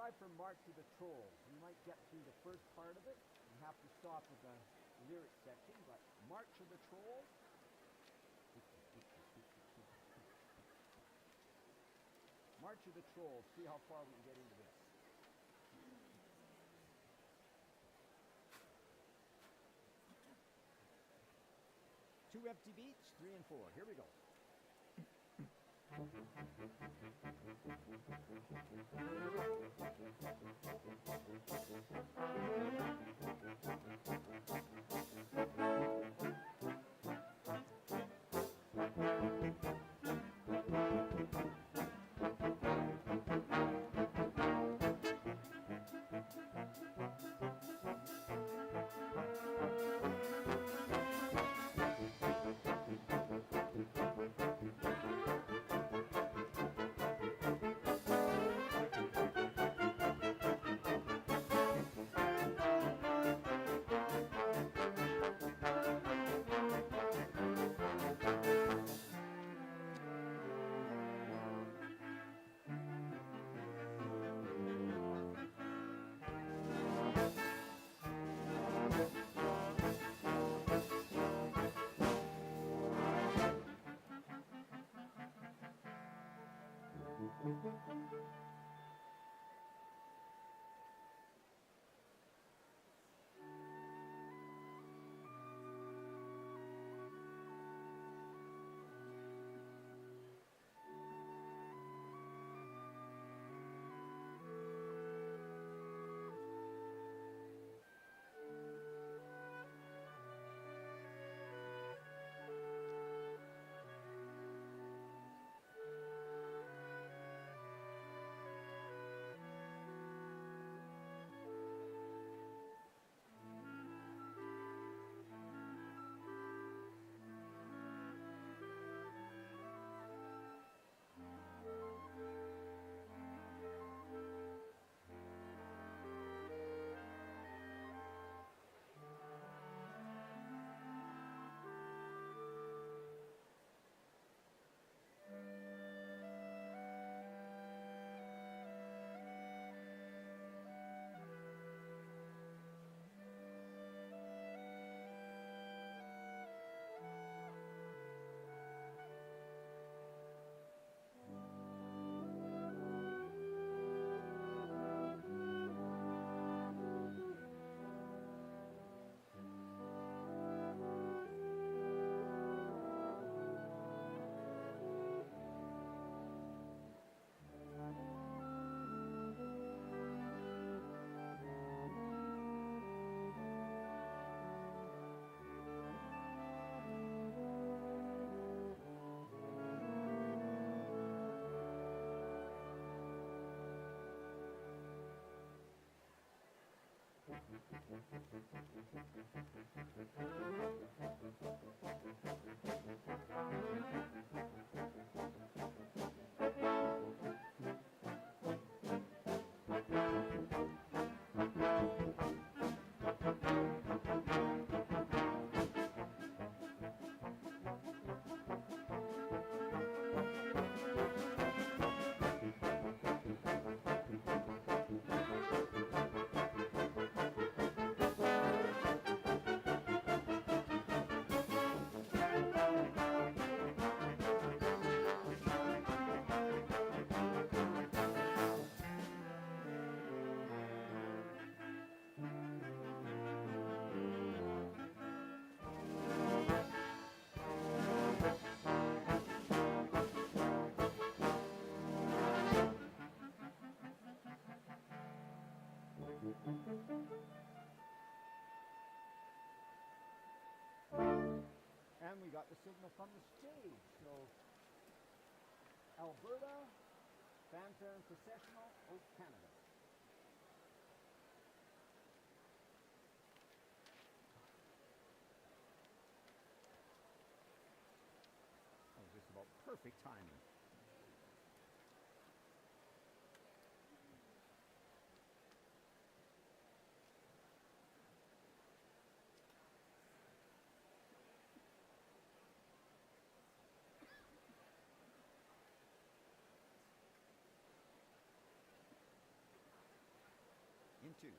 try for March of the Trolls. You might get through the first part of it. You have to stop at the lyric section, but March of the Trolls. March of the Trolls. See how far we can get into this. Two empty beats, 3 and 4. Here we go. And we got the signal from the stage. So, Alberta, Fanfare and Processional, Oak, Canada. That was just about perfect timing. tune.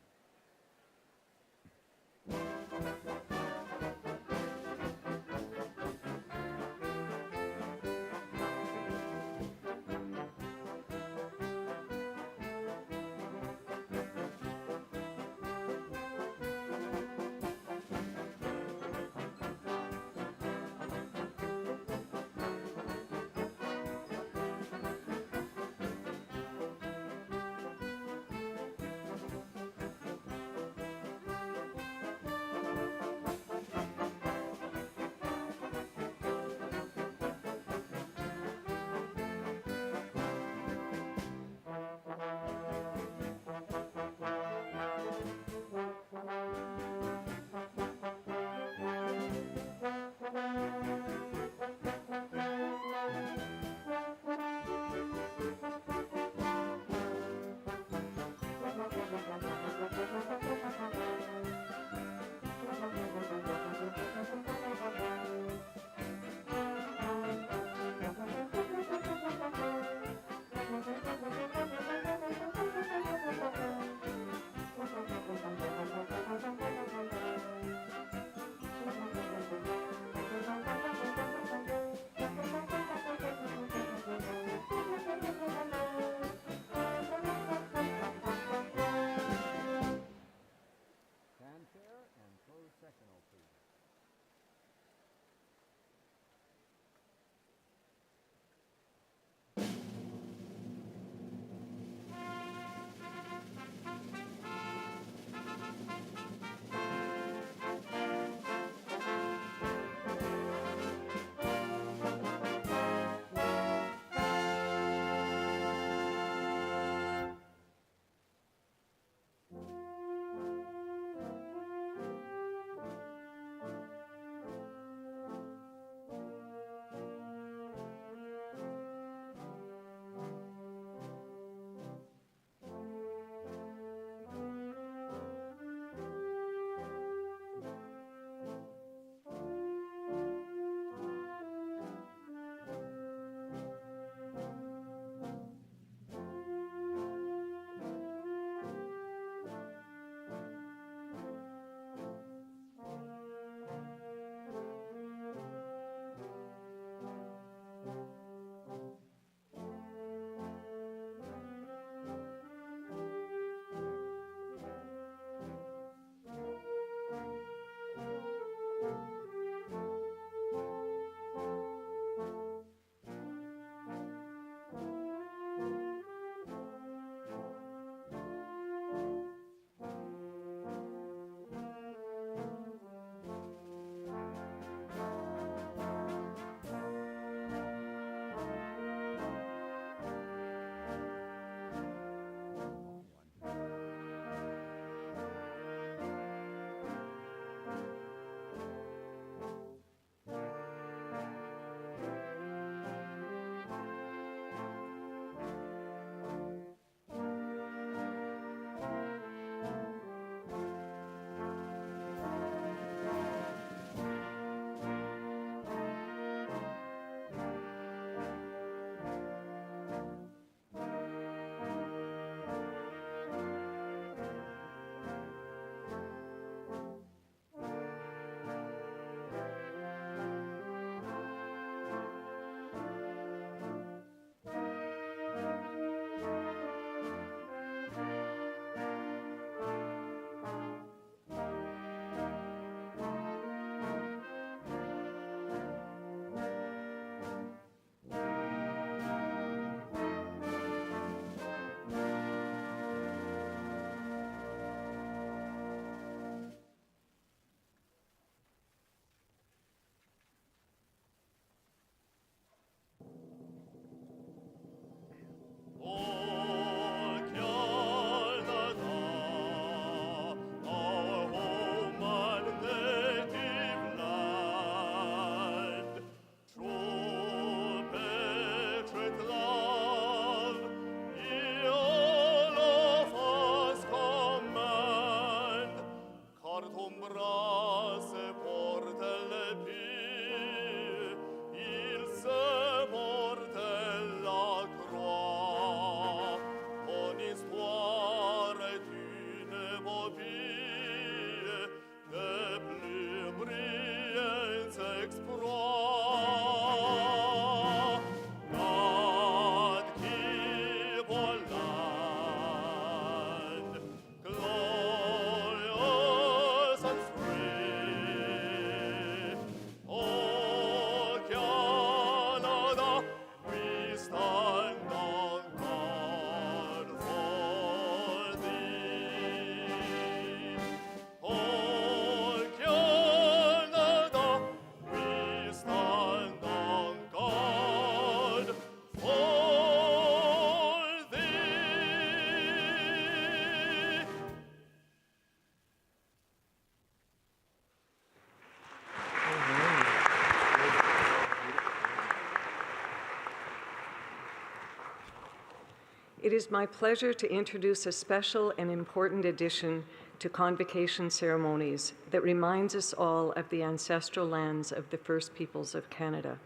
It is my pleasure to introduce a special and important addition to Convocation ceremonies that reminds us all of the ancestral lands of the First Peoples of Canada.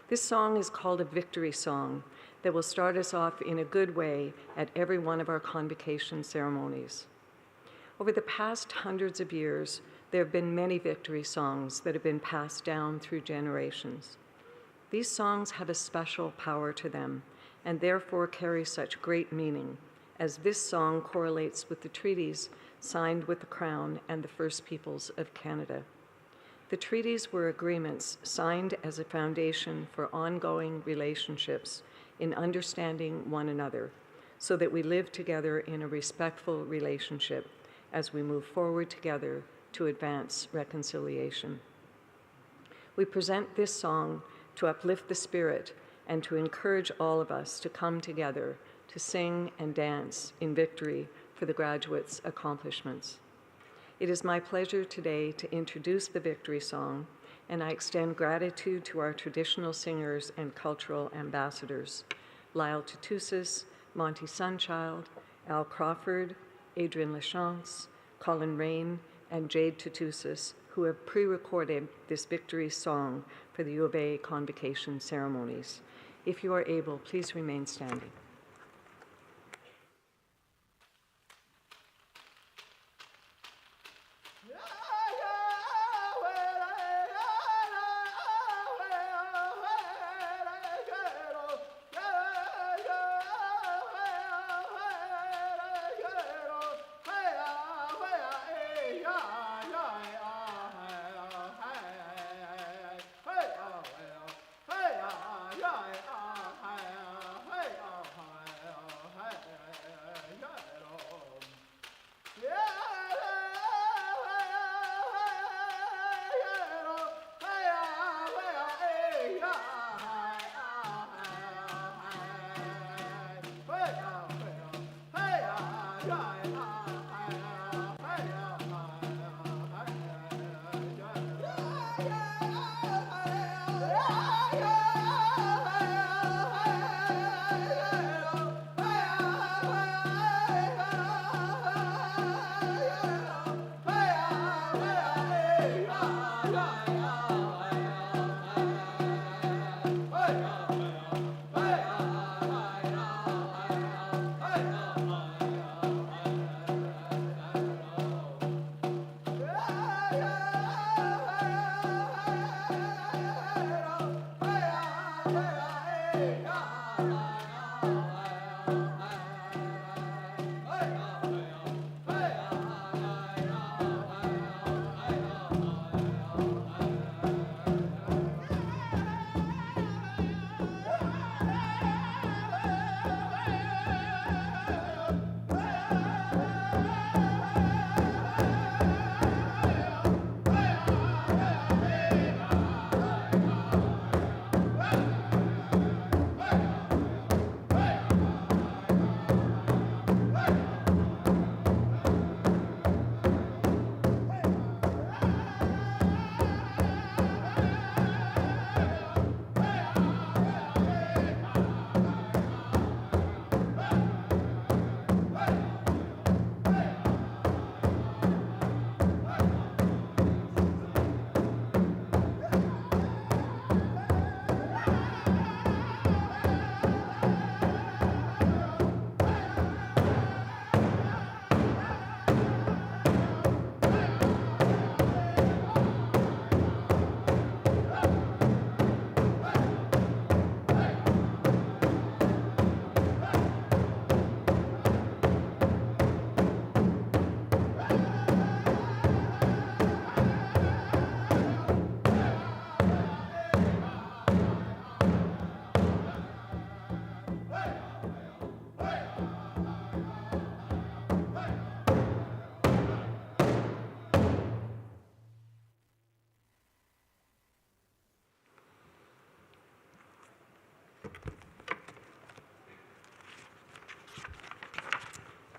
This song is called a victory song that will start us off in a good way at every one of our Convocation ceremonies. Over the past hundreds of years, there have been many victory songs that have been passed down through generations. These songs have a special power to them and therefore carry such great meaning, as this song correlates with the treaties signed with the Crown and the First Peoples of Canada. The treaties were agreements signed as a foundation for ongoing relationships in understanding one another, so that we live together in a respectful relationship as we move forward together to advance reconciliation. We present this song to uplift the spirit and to encourage all of us to come together to sing and dance in victory for the graduates' accomplishments. It is my pleasure today to introduce the victory song, and I extend gratitude to our traditional singers and cultural ambassadors, Lyle Tutusis, Monty Sunchild, Al Crawford, Adrian Lachance, Colin Rain, and Jade Tutusis, who have pre-recorded this victory song for the U of A Convocation ceremonies. If you are able, please remain standing.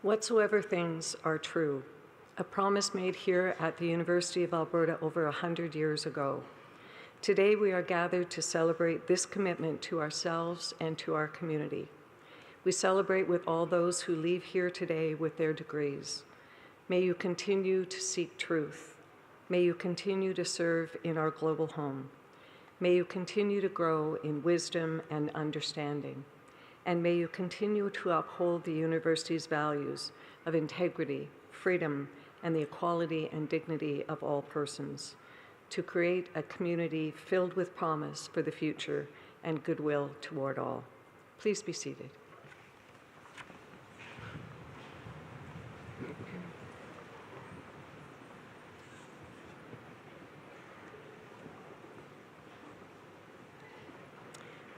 Whatsoever things are true, a promise made here at the University of Alberta over 100 years ago. Today we are gathered to celebrate this commitment to ourselves and to our community. We celebrate with all those who leave here today with their degrees. May you continue to seek truth. May you continue to serve in our global home. May you continue to grow in wisdom and understanding. And may you continue to uphold the university's values of integrity, freedom, and the equality and dignity of all persons, to create a community filled with promise for the future and goodwill toward all. Please be seated.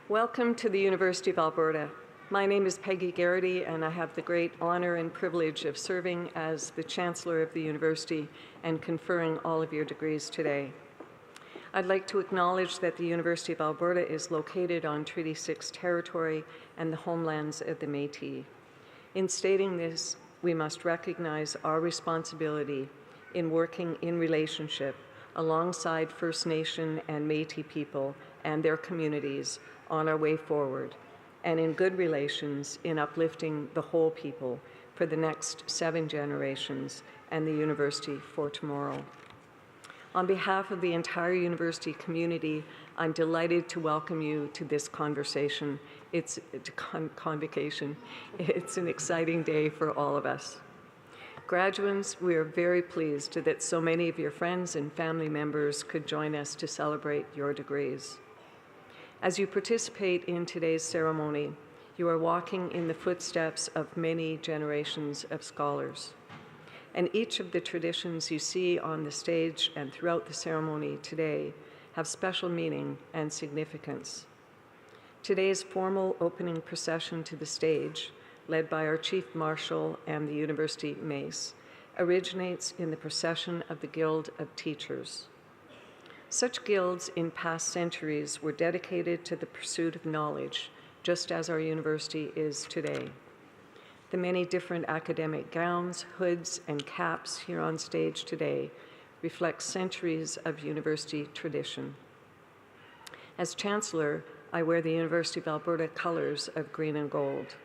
Welcome to the University of Alberta. My name is Peggy Garrity, and I have the great honor and privilege of serving as the Chancellor of the University and conferring all of your degrees today. I'd like to acknowledge that the University of Alberta is located on Treaty 6 territory and the homelands of the Métis. In stating this, we must recognize our responsibility in working in relationship alongside First Nation and Métis people and their communities on our way forward, and in good relations in uplifting the whole people for the next 7 generations and the university for tomorrow. On behalf of the entire university community, I'm delighted to welcome you to this convocation. It's an exciting day for all of us. Graduates, we are very pleased that so many of your friends and family members could join us to celebrate your degrees. As you participate in today's ceremony, you are walking in the footsteps of many generations of scholars. And each of the traditions you see on the stage and throughout the ceremony today have special meaning and significance. Today's formal opening procession to the stage, led by our Chief Marshal and the University Mace, originates in the procession of the Guild of Teachers. Such guilds in past centuries were dedicated to the pursuit of knowledge, just as our university is today. The many different academic gowns, hoods, and caps here on stage today reflect centuries of university tradition. As Chancellor, I wear the University of Alberta colors of green and gold.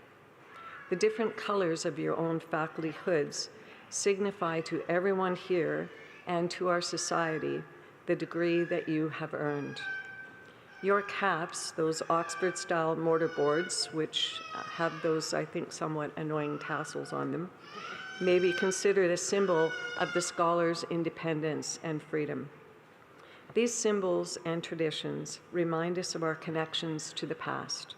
The different colors of your own faculty hoods signify to everyone here and to our society the degree that you have earned. Your caps, those Oxford-style mortarboards, which have those, I think, somewhat annoying tassels on them, may be considered a symbol of the scholar's independence and freedom. These symbols and traditions remind us of our connections to the past,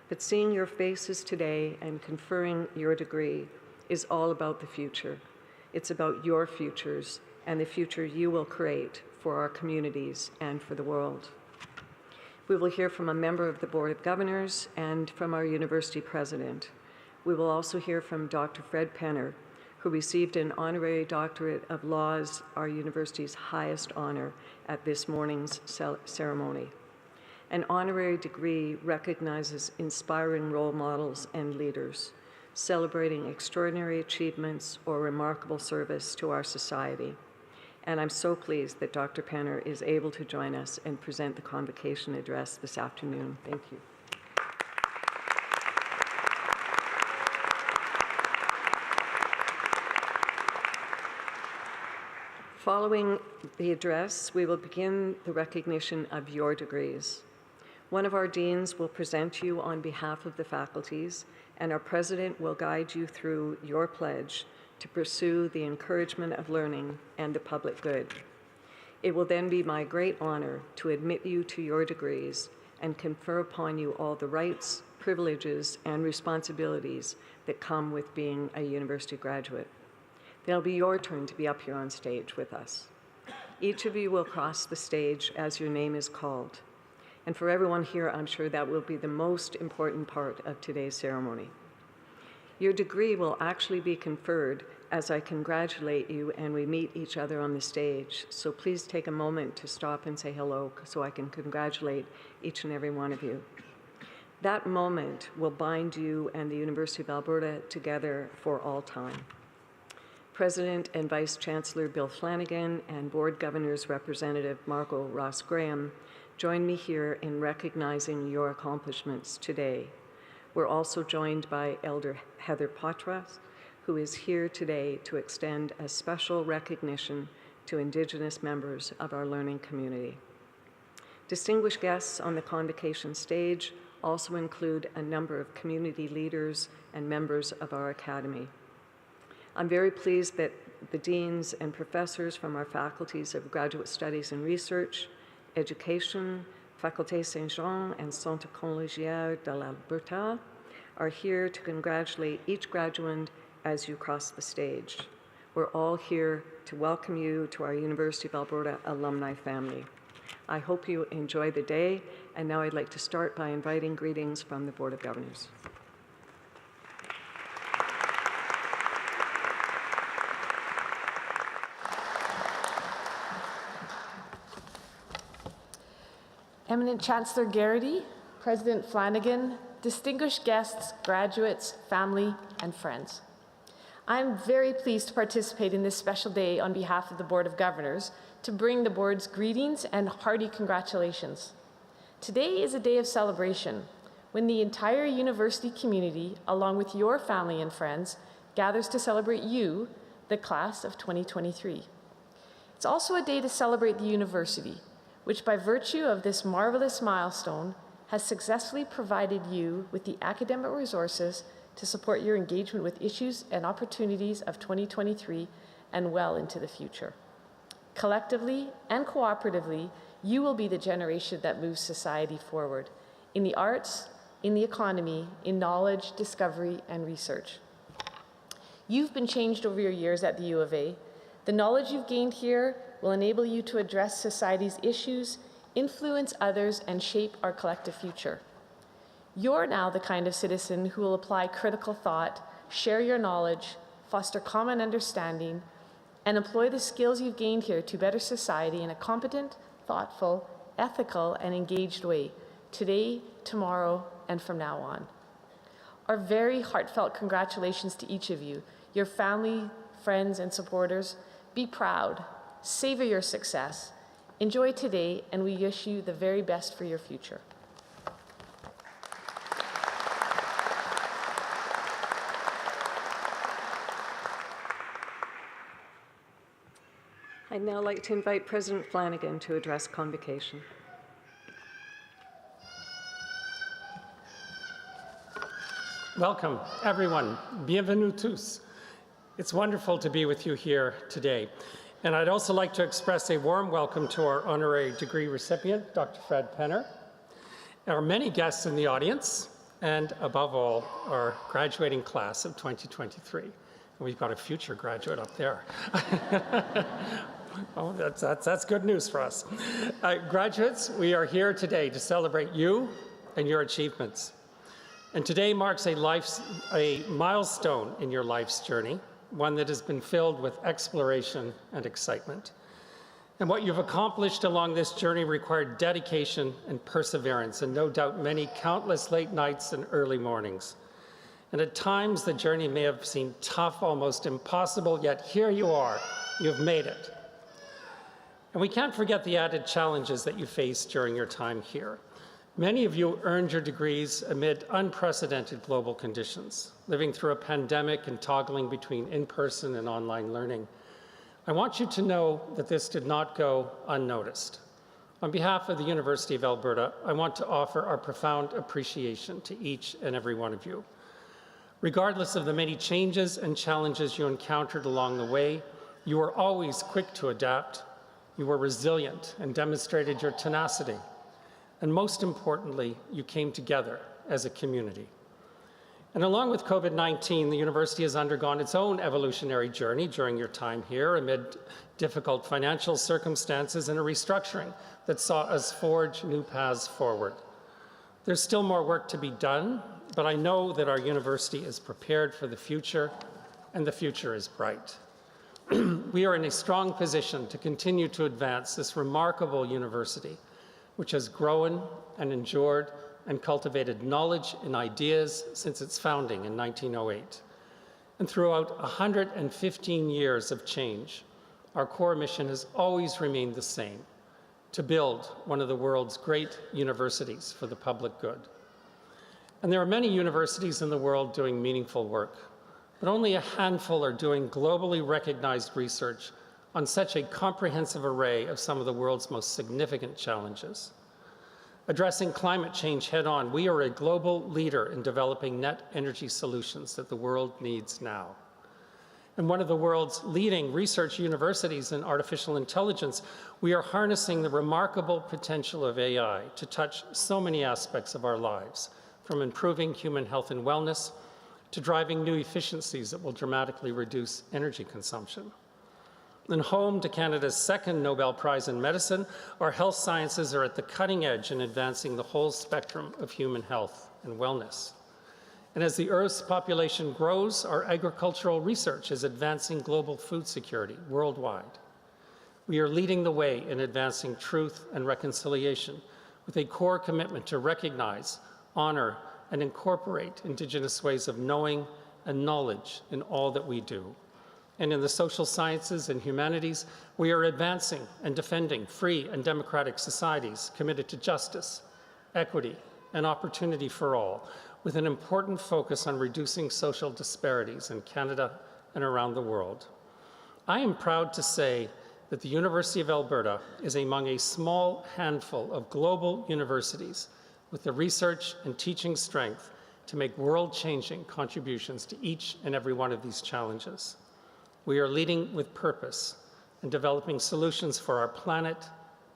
but seeing your faces today and conferring your degree is all about the future. It's about your futures and the future you will create for our communities and for the world. We will hear from a member of the Board of Governors and from our university president. We will also hear from Dr. Fred Penner, who received an honorary doctorate of laws, our university's highest honor, at this morning's ceremony. An honorary degree recognizes inspiring role models and leaders, celebrating extraordinary achievements or remarkable service to our society. And I'm so pleased that Dr. Penner is able to join us and present the convocation address this afternoon. Thank you. Following the address, we will begin the recognition of your degrees. One of our deans will present you on behalf of the faculties, and our president will guide you through your pledge to pursue the encouragement of learning and the public good. It will then be my great honor to admit you to your degrees and confer upon you all the rights, privileges, and responsibilities that come with being a university graduate. Then it'll be your turn to be up here on stage with us. Each of you will cross the stage as your name is called. And for everyone here, I'm sure that will be the most important part of today's ceremony. Your degree will actually be conferred as I congratulate you and we meet each other on the stage. So please take a moment to stop and say hello so I can congratulate each and every one of you. That moment will bind you and the University of Alberta together for all time. President and Vice Chancellor Bill Flanagan and Board Governors Representative Margot Ross-Graham join me here in recognizing your accomplishments today. We're also joined by Elder Heather Patras, who is here today to extend a special recognition to Indigenous members of our learning community. Distinguished guests on the Convocation stage also include a number of community leaders and members of our Academy. I'm very pleased that the deans and professors from our faculties of Graduate Studies and Research, Education, Faculté Saint-Jean, and Centre Collégial de l'Alberta are here to congratulate each graduand as you cross the stage. We're all here to welcome you to our University of Alberta alumni family. I hope you enjoy the day, and now I'd like to start by inviting greetings from the Board of Governors. Eminent Chancellor Garrity, President Flanagan, distinguished guests, graduates, family, and friends. I'm very pleased to participate in this special day on behalf of the Board of Governors to bring the Board's greetings and hearty congratulations. Today is a day of celebration when the entire university community, along with your family and friends, gathers to celebrate you, the class of 2023. It's also a day to celebrate the university, which by virtue of this marvelous milestone has successfully provided you with the academic resources to support your engagement with issues and opportunities of 2023 and well into the future. Collectively and cooperatively, you will be the generation that moves society forward in the arts, in the economy, in knowledge, discovery, and research. You've been changed over your years at the U of A. The knowledge you've gained here will enable you to address society's issues, influence others, and shape our collective future. You're now the kind of citizen who will apply critical thought, share your knowledge, foster common understanding, and employ the skills you've gained here to better society in a competent, thoughtful, ethical, and engaged way, today, tomorrow, and from now on. Our very heartfelt congratulations to each of you, your family, friends, and supporters. Be proud. Savor your success. Enjoy today, and we wish you the very best for your future. I'd now like to invite President Flanagan to address Convocation. Welcome, everyone. Bienvenue tous. It's wonderful to be with you here today. And I'd also like to express a warm welcome to our honorary degree recipient, Dr. Fred Penner, our many guests in the audience, and above all, our graduating class of 2023. And we've got a future graduate up there. Oh, that's good news for us. Graduates, we are here today to celebrate you and your achievements. And today marks a milestone in your life's journey, one that has been filled with exploration and excitement. And what you've accomplished along this journey required dedication and perseverance, and no doubt many countless late nights and early mornings. And at times the journey may have seemed tough, almost impossible, yet here you are, you've made it. And we can't forget the added challenges that you faced during your time here. Many of you earned your degrees amid unprecedented global conditions, living through a pandemic and toggling between in-person and online learning. I want you to know that this did not go unnoticed. On behalf of the University of Alberta, I want to offer our profound appreciation to each and every one of you. Regardless of the many changes and challenges you encountered along the way, you were always quick to adapt, you were resilient and demonstrated your tenacity. And most importantly, you came together as a community. And along with COVID-19, the university has undergone its own evolutionary journey during your time here amid difficult financial circumstances and a restructuring that saw us forge new paths forward. There's still more work to be done, but I know that our university is prepared for the future, and the future is bright. We are in a strong position to continue to advance this remarkable university, which has grown and endured and cultivated knowledge and ideas since its founding in 1908. And throughout 115 years of change, our core mission has always remained the same: to build one of the world's great universities for the public good. And there are many universities in the world doing meaningful work, but only a handful are doing globally recognized research on such a comprehensive array of some of the world's most significant challenges. Addressing climate change head-on, we are a global leader in developing net energy solutions that the world needs now. And one of the world's leading research universities in artificial intelligence, we are harnessing the remarkable potential of AI to touch so many aspects of our lives, from improving human health and wellness to driving new efficiencies that will dramatically reduce energy consumption. And home to Canada's second Nobel Prize in Medicine, our health sciences are at the cutting edge in advancing the whole spectrum of human health and wellness. And as the Earth's population grows, our agricultural research is advancing global food security worldwide. We are leading the way in advancing truth and reconciliation with a core commitment to recognize, honor, and incorporate Indigenous ways of knowing and knowledge in all that we do. And in the social sciences and humanities, we are advancing and defending free and democratic societies committed to justice, equity, and opportunity for all, with an important focus on reducing social disparities in Canada and around the world. I am proud to say that the University of Alberta is among a small handful of global universities with the research and teaching strength to make world-changing contributions to each and every one of these challenges. We are leading with purpose and developing solutions for our planet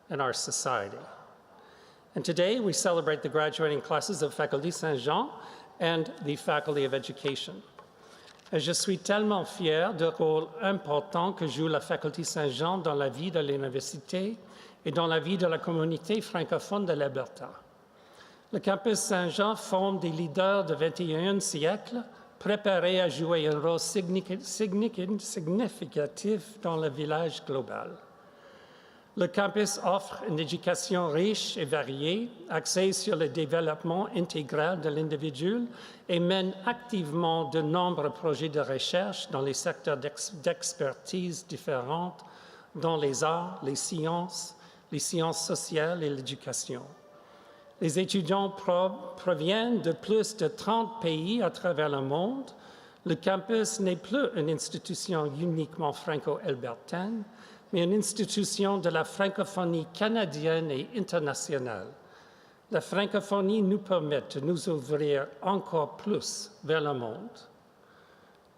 and our society. And today we celebrate the graduating classes of Faculté Saint-Jean and the Faculty of Education. Et je suis tellement fier du rôle important que joue la Faculté Saint-Jean dans la vie de l'université et dans la vie de la communauté francophone de l'Alberta. Le campus Saint-Jean forme des leaders du XXIe siècle préparés à jouer un rôle significatif dans le village global. Le campus offre une éducation riche et variée, axée sur le développement intégral de l'individu et mène activement de nombreux projets de recherche dans les secteurs d'expertise différents, dont les arts, les sciences sociales et l'éducation. Les étudiants proviennent de plus de 30 pays à travers le monde. Le campus n'est plus une institution uniquement franco-albertaine, mais une institution de la francophonie canadienne et internationale. La francophonie nous permet de nous ouvrir encore plus vers le monde.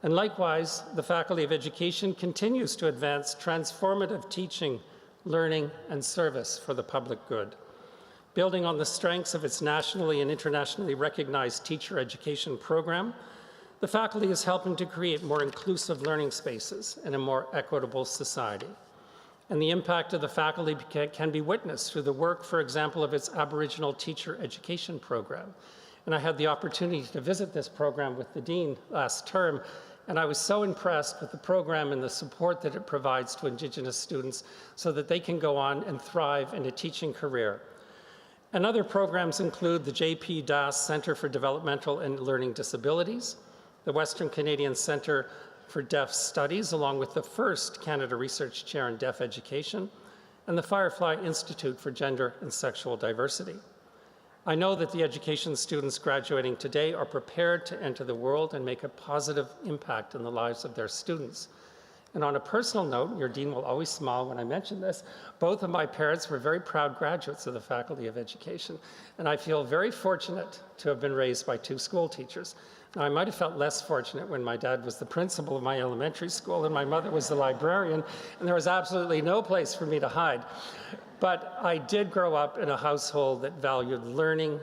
And likewise, the Faculty of Education continues to advance transformative teaching, learning, and service for the public good. Building on the strengths of its nationally and internationally recognized teacher education program, the faculty is helping to create more inclusive learning spaces and a more equitable society. And the impact of the faculty can be witnessed through the work, for example, of its Aboriginal teacher education program. And I had the opportunity to visit this program with the Dean last term, and I was so impressed with the program and the support that it provides to Indigenous students so that they can go on and thrive in a teaching career. And other programs include the J.P. Das Centre for Developmental and Learning Disabilities, the Western Canadian Centre for Deaf Studies, along with the first Canada Research Chair in Deaf Education, and the Firefly Institute for Gender and Sexual Diversity. I know that the education students graduating today are prepared to enter the world and make a positive impact in the lives of their students. And on a personal note, your dean will always smile when I mention this, both of my parents were very proud graduates of the Faculty of Education, and I feel very fortunate to have been raised by two school teachers. Now, I might have felt less fortunate when my dad was the principal of my elementary school and my mother was the librarian, and there was absolutely no place for me to hide. But I did grow up in a household that valued learning,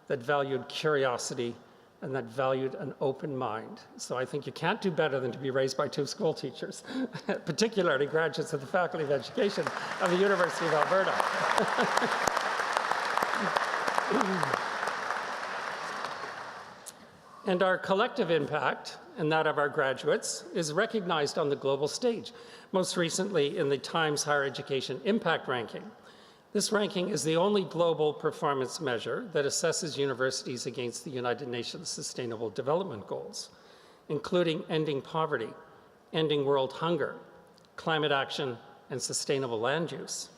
that valued curiosity, and that valued an open mind. So I think you can't do better than to be raised by two school teachers, particularly graduates of the Faculty of Education of the University of Alberta. And our collective impact, and that of our graduates, is recognized on the global stage, most recently in the Times Higher Education Impact Ranking. This ranking is the only global performance measure that assesses universities against the United Nations Sustainable Development Goals, including ending poverty, ending world hunger, climate action, and sustainable land use.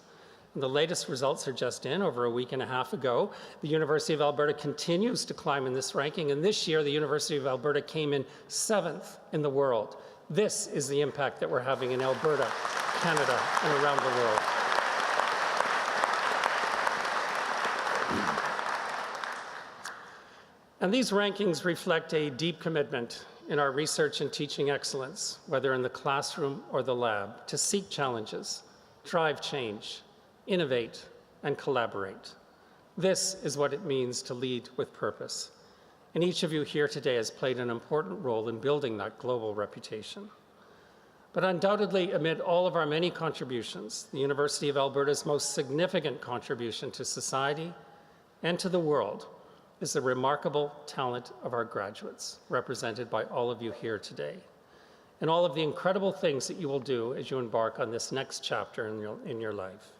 And the latest results are just in, over a week and a half ago. The University of Alberta continues to climb in this ranking, and this year the University of Alberta came in 7th in the world. This is the impact that we're having in Alberta, Canada, and around the world. And these rankings reflect a deep commitment in our research and teaching excellence, whether in the classroom or the lab, to seek challenges, drive change, innovate, and collaborate. This is what it means to lead with purpose. And each of you here today has played an important role in building that global reputation. But undoubtedly, amid all of our many contributions, the University of Alberta's most significant contribution to society and to the world is the remarkable talent of our graduates, represented by all of you here today, and all of the incredible things that you will do as you embark on this next chapter in your life.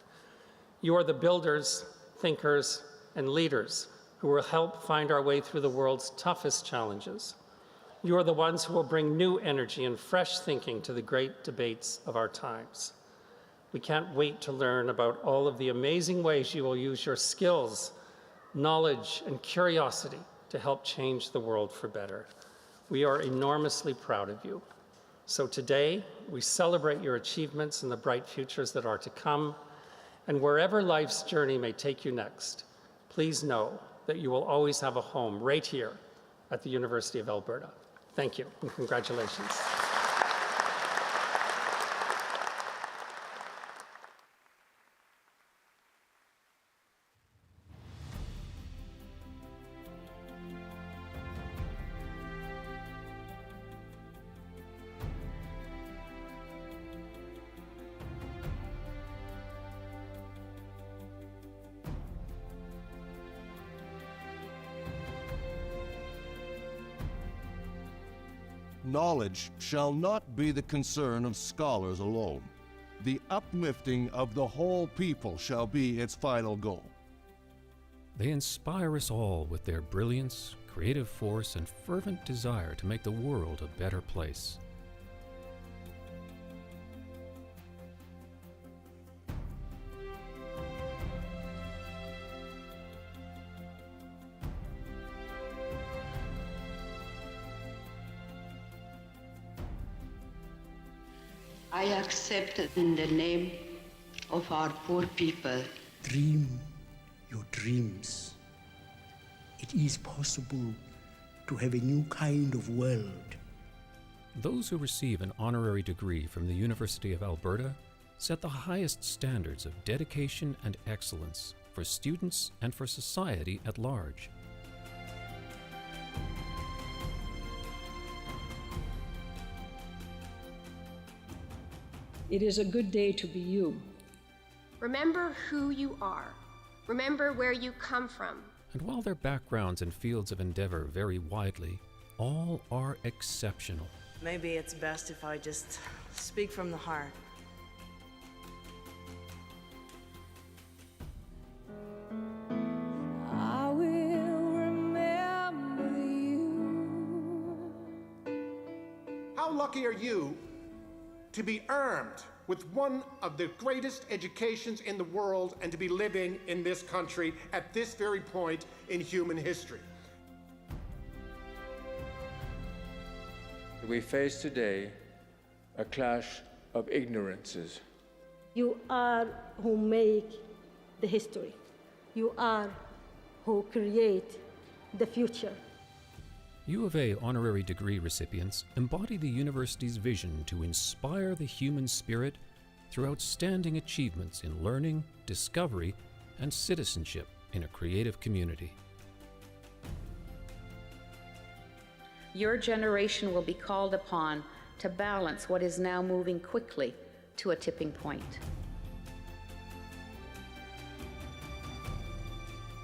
You are the builders, thinkers, and leaders who will help find our way through the world's toughest challenges. You are the ones who will bring new energy and fresh thinking to the great debates of our times. We can't wait to learn about all of the amazing ways you will use your skills, knowledge, and curiosity to help change the world for better. We are enormously proud of you. So today, we celebrate your achievements and the bright futures that are to come. And wherever life's journey may take you next, please know that you will always have a home right here at the University of Alberta. Thank you, and congratulations. Knowledge shall not be the concern of scholars alone. The uplifting of the whole people shall be its final goal. They inspire us all with their brilliance, creative force, and fervent desire to make the world a better place. I accept in the name of our poor people. Dream your dreams. It is possible to have a new kind of world. Those who receive an honorary degree from the University of Alberta set the highest standards of dedication and excellence for students and for society at large. It is a good day to be you. Remember who you are. Remember where you come from. And while their backgrounds and fields of endeavor vary widely, all are exceptional. Maybe it's best if I just speak from the heart. I will remember you. How lucky are you to be armed with one of the greatest educations in the world and to be living in this country at this very point in human history? We face today a clash of ignorances. You are who make the history. You are who create the future. U of A honorary degree recipients embody the university's vision to inspire the human spirit through outstanding achievements in learning, discovery, and citizenship in a creative community. Your generation will be called upon to balance what is now moving quickly to a tipping point.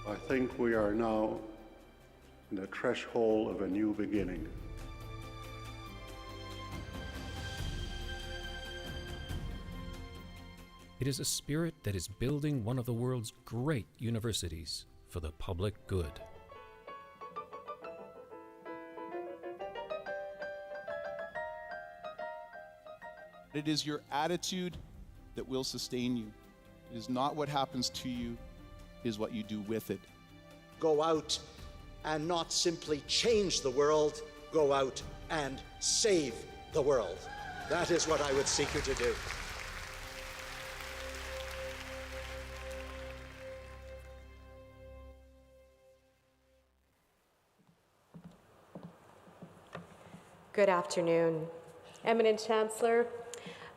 I think we are now in the threshold of a new beginning. It is a spirit that is building one of the world's great universities for the public good. It is your attitude that will sustain you. It is not what happens to you, it is what you do with it. Go out and not simply change the world, go out and save the world. That is what I would seek you to do. Good afternoon. Eminent Chancellor,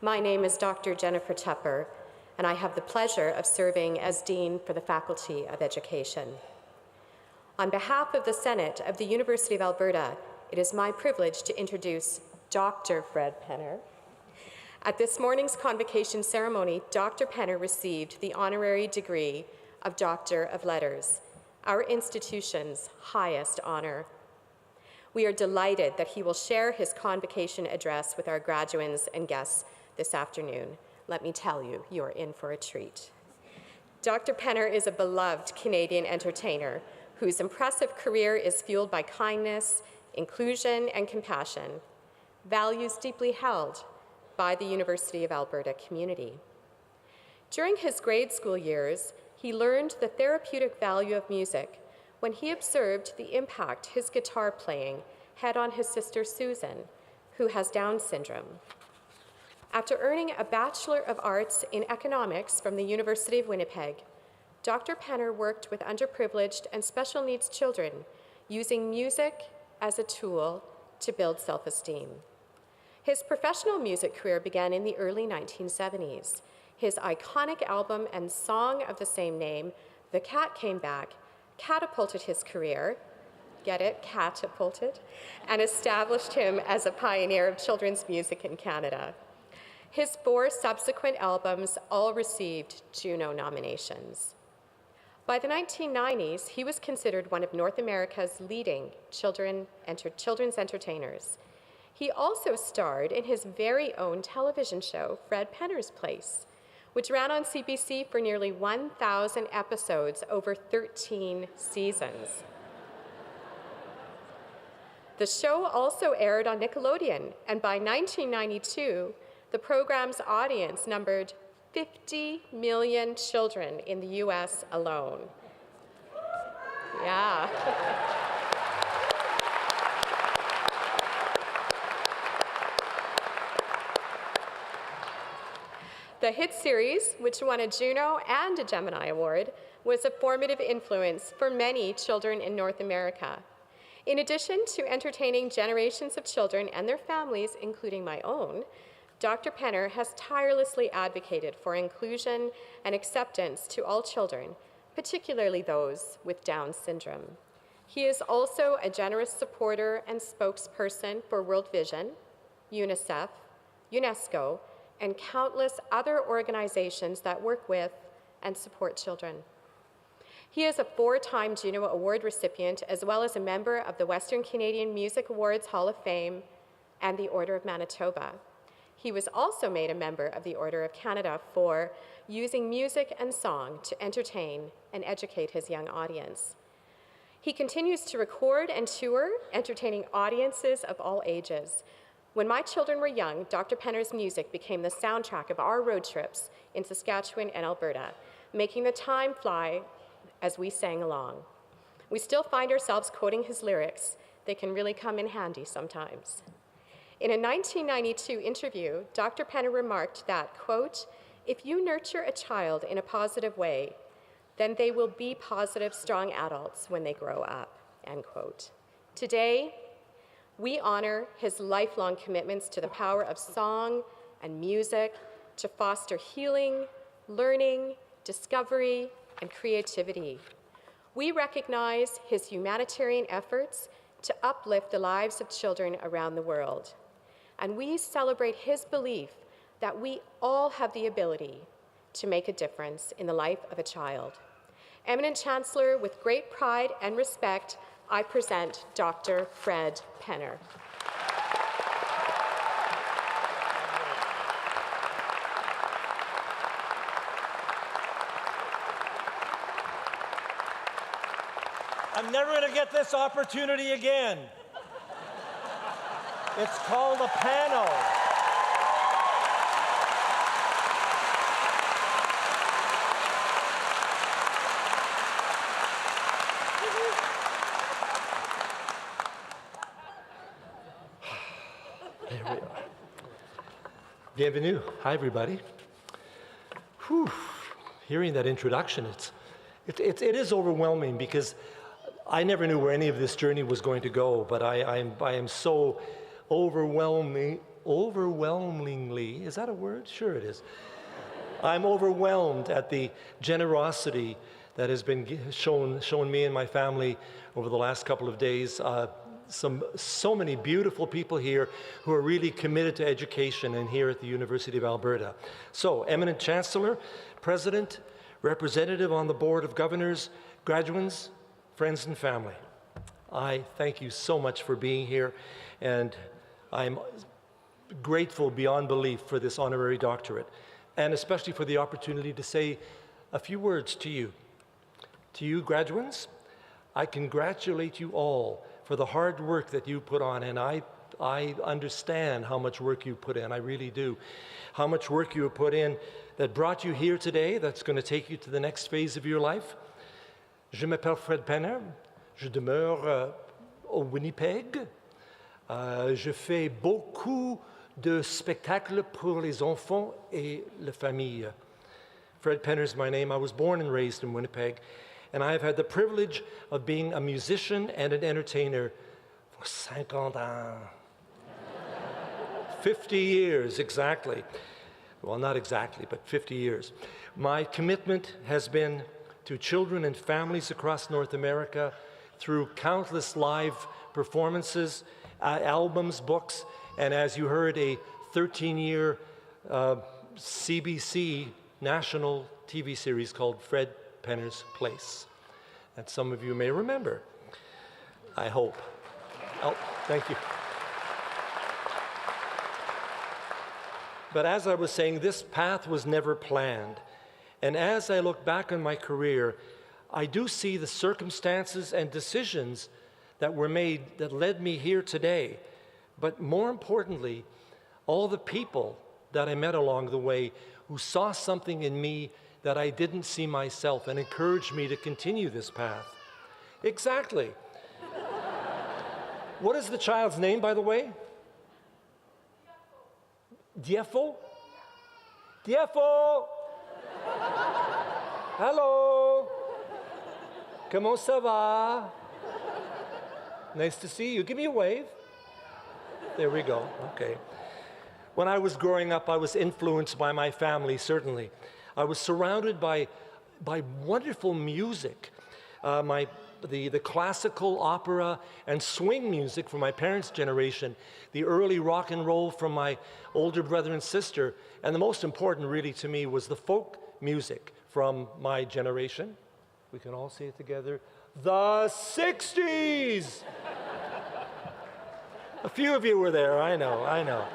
my name is Dr. Jennifer Tupper, and I have the pleasure of serving as Dean for the Faculty of Education. On behalf of the Senate of the University of Alberta, it is my privilege to introduce Dr. Fred Penner. At this morning's convocation ceremony, Dr. Penner received the honorary degree of Doctor of Letters, our institution's highest honor. We are delighted that he will share his convocation address with our graduands and guests this afternoon. Let me tell you, you're in for a treat. Dr. Penner is a beloved Canadian entertainer whose impressive career is fueled by kindness, inclusion, and compassion, values deeply held by the University of Alberta community. During his grade school years, he learned the therapeutic value of music when he observed the impact his guitar playing had on his sister Susan, who has Down syndrome. After earning a Bachelor of Arts in Economics from the University of Winnipeg, Dr. Penner worked with underprivileged and special needs children, using music as a tool to build self-esteem. His professional music career began in the early 1970s. His iconic album and song of the same name, The Cat Came Back, catapulted his career, get it, catapulted, and established him as a pioneer of children's music in Canada. His 4 subsequent albums all received Juno nominations. By the 1990s, he was considered one of North America's leading children's entertainers. He also starred in his very own television show, Fred Penner's Place, which ran on CBC for nearly 1,000 episodes over 13 seasons. The show also aired on Nickelodeon, and by 1992, the program's audience numbered 50 million children in the US alone. Yeah. The hit series, which won a Juno and a Gemini Award, was a formative influence for many children in North America. In addition to entertaining generations of children and their families, including my own, Dr. Penner has tirelessly advocated for inclusion and acceptance to all children, particularly those with Down syndrome. He is also a generous supporter and spokesperson for World Vision, UNICEF, UNESCO, and countless other organizations that work with and support children. He is a 4-time Juno Award recipient, as well as a member of the Western Canadian Music Awards Hall of Fame and the Order of Manitoba. He was also made a member of the Order of Canada for using music and song to entertain and educate his young audience. He continues to record and tour, entertaining audiences of all ages. When my children were young, Dr. Penner's music became the soundtrack of our road trips in Saskatchewan and Alberta, making the time fly as we sang along. We still find ourselves quoting his lyrics. They can really come in handy sometimes. In a 1992 interview, Dr. Penner remarked that, quote, "If you nurture a child in a positive way, then they will be positive, strong adults when they grow up," end quote. Today, we honor his lifelong commitments to the power of song and music to foster healing, learning, discovery, and creativity. We recognize his humanitarian efforts to uplift the lives of children around the world. And we celebrate his belief that we all have the ability to make a difference in the life of a child. Eminent Chancellor, with great pride and respect, I present Dr. Fred Penner. I'm never going to get this opportunity again. It's called a panel. There we are. Bienvenue. Hi, everybody. Whew. Hearing that introduction, it is overwhelming because I never knew where any of this journey was going to go, but I am so overwhelmingly, is that a word? Sure it is. I'm overwhelmed at the generosity that has been shown me and my family over the last couple of days. So many beautiful people here who are really committed to education and here at the University of Alberta. So, Eminent Chancellor, President, Representative on the Board of Governors, graduates, friends and family, I thank you so much for being here, and I'm grateful beyond belief for this honorary doctorate, and especially for the opportunity to say a few words to you. To you, graduates, I congratulate you all for the hard work that you put on, and I understand how much work you put in, I really do. How much work you have put in that brought you here today, that's going to take you to the next phase of your life. Je m'appelle Fred Penner, je demeure au Winnipeg. Je fais beaucoup de spectacles pour les enfants et la famille. Fred Penner is my name. I was born and raised in Winnipeg, and I have had the privilege of being a musician and an entertainer for 50 ans. 50 years, exactly. Well, not exactly, but 50 years. My commitment has been to children and families across North America through countless live performances, albums, books, and as you heard, a 13-year CBC national TV series called Fred Penner's Place, that some of you may remember, I hope. Oh, thank you. But as I was saying, this path was never planned. And as I look back on my career, I do see the circumstances and decisions that were made that led me here today. But more importantly, all the people that I met along the way who saw something in me that I didn't see myself and encouraged me to continue this path. Exactly. What is the child's name, by the way? Diefo? Diefo! Hello! Comment ça va? Nice to see you. Give me a wave. There we go. Okay. When I was growing up, I was influenced by my family, certainly. I was surrounded by wonderful music. The classical, opera, and swing music from my parents' generation, the early rock and roll from my older brother and sister, and the most important really to me was the folk music from my generation. We can all say it together. The 60s! A few of you were there, I know.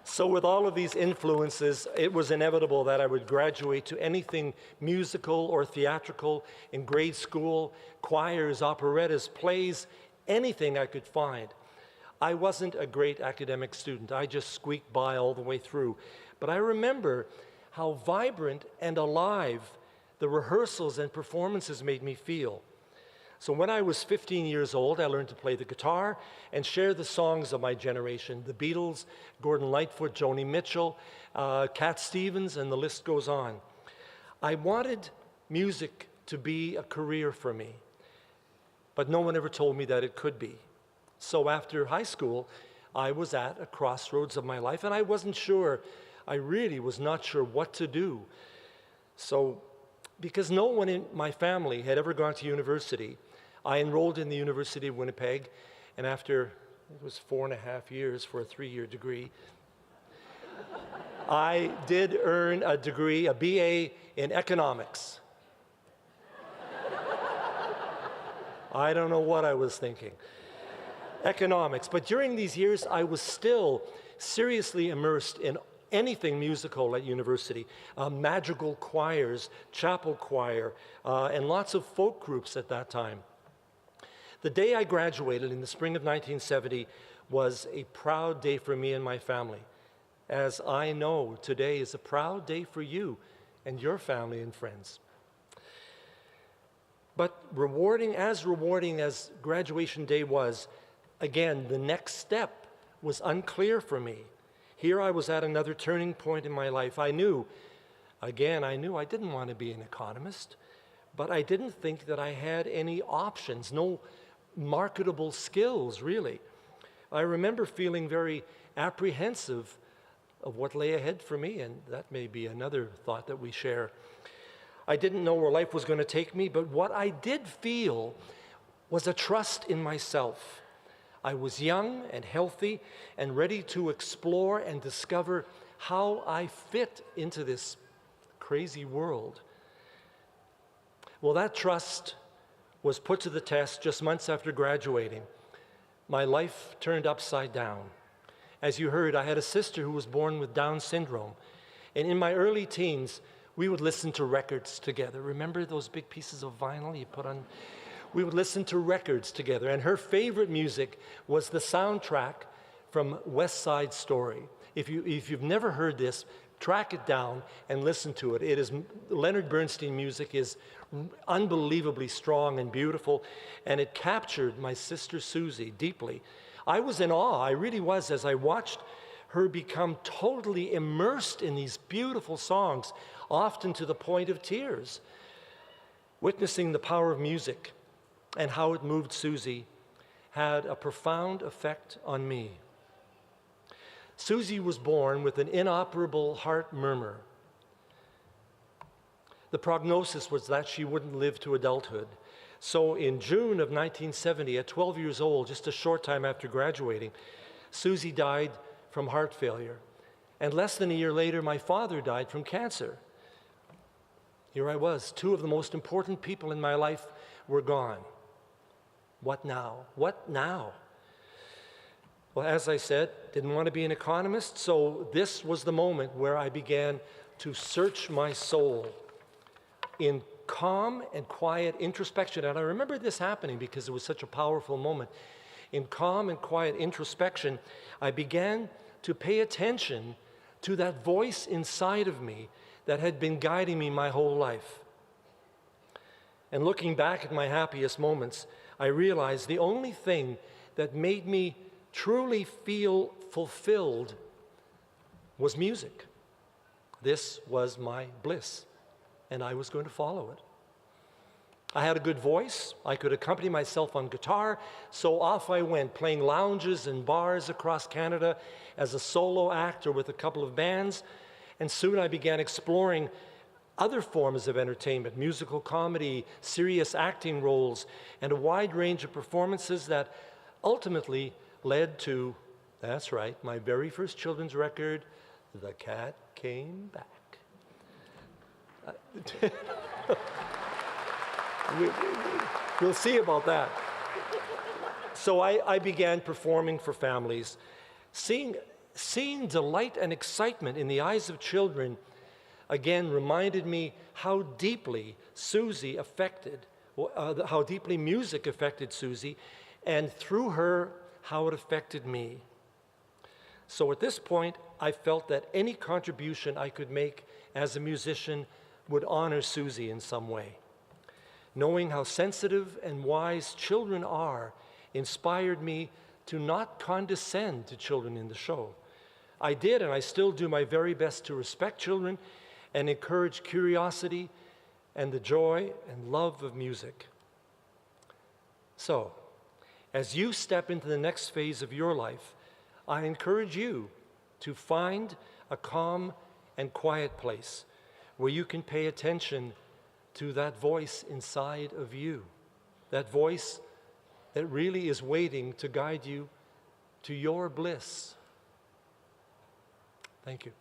So with all of these influences, it was inevitable that I would graduate to anything musical or theatrical in grade school, choirs, operettas, plays, anything I could find. I wasn't a great academic student. I just squeaked by all the way through. But I remember how vibrant and alive the rehearsals and performances made me feel. So when I was 15 years old, I learned to play the guitar and share the songs of my generation, the Beatles, Gordon Lightfoot, Joni Mitchell, Cat Stevens, and the list goes on. I wanted music to be a career for me, but no one ever told me that it could be. So after high school, I was at a crossroads of my life, and I wasn't sure, I really was not sure what to do. So, because no one in my family had ever gone to university, I enrolled in the University of Winnipeg, and after, it was 4.5 years for a 3-year degree, I did earn a degree, a BA in economics. I don't know what I was thinking. Economics. But during these years, I was still seriously immersed in anything musical at university, madrigal choirs, chapel choir, and lots of folk groups at that time. The day I graduated in the spring of 1970 was a proud day for me and my family, as I know today is a proud day for you and your family and friends. But rewarding as graduation day was, again, the next step was unclear for me. Here I was at another turning point in my life. I knew I didn't want to be an economist, but I didn't think that I had any options, no marketable skills, really. I remember feeling very apprehensive of what lay ahead for me, and that may be another thought that we share. I didn't know where life was going to take me, but what I did feel was a trust in myself. I was young and healthy and ready to explore and discover how I fit into this crazy world. Well, that trust was put to the test just months after graduating. My life turned upside down. As you heard, I had a sister who was born with Down syndrome. And in my early teens, we would listen to records together. Remember those big pieces of vinyl you put on? We would listen to records together. And her favorite music was the soundtrack from West Side Story. If you've never heard this, track it down and listen to it. Leonard Bernstein music is unbelievably strong and beautiful, and it captured my sister Susie deeply. I was in awe, I really was, as I watched her become totally immersed in these beautiful songs, often to the point of tears. Witnessing the power of music and how it moved Susie had a profound effect on me. Susie was born with an inoperable heart murmur. The prognosis was that she wouldn't live to adulthood. So in June of 1970, at 12 years old, just a short time after graduating, Susie died from heart failure. And less than a year later, my father died from cancer. Here I was, two of the most important people in my life were gone. What now? What now? Well, as I said, didn't want to be an economist, so this was the moment where I began to search my soul in calm and quiet introspection. And I remember this happening because it was such a powerful moment. In calm and quiet introspection, I began to pay attention to that voice inside of me that had been guiding me my whole life. And looking back at my happiest moments, I realized the only thing that made me truly feel fulfilled was music. This was my bliss, and I was going to follow it. I had a good voice. I could accompany myself on guitar, so off I went, playing lounges and bars across Canada as a solo act or with a couple of bands, and soon I began exploring other forms of entertainment, musical comedy, serious acting roles, and a wide range of performances that ultimately led to, that's right, my very first children's record, The Cat Came Back. We'll see about that. So I began performing for families. Seeing delight and excitement in the eyes of children again reminded me how deeply Susie affected, how deeply music affected Susie, and through her, how it affected me. So at this point, I felt that any contribution I could make as a musician would honor Susie in some way. Knowing how sensitive and wise children are inspired me to not condescend to children in the show. I did, and I still do my very best to respect children and encourage curiosity and the joy and love of music. So, as you step into the next phase of your life, I encourage you to find a calm and quiet place where you can pay attention to that voice inside of you, that voice that really is waiting to guide you to your bliss. Thank you.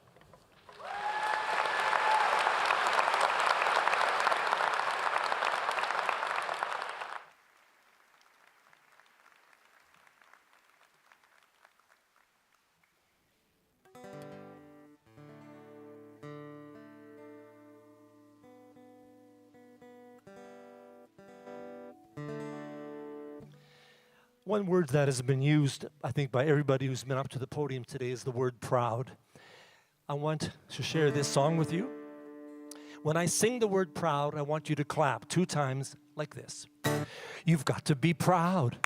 One word that has been used, I think, by everybody who's been up to the podium today is the word proud. I want to share this song with you. When I sing the word proud, I want you to clap 2 times like this. You've got to be proud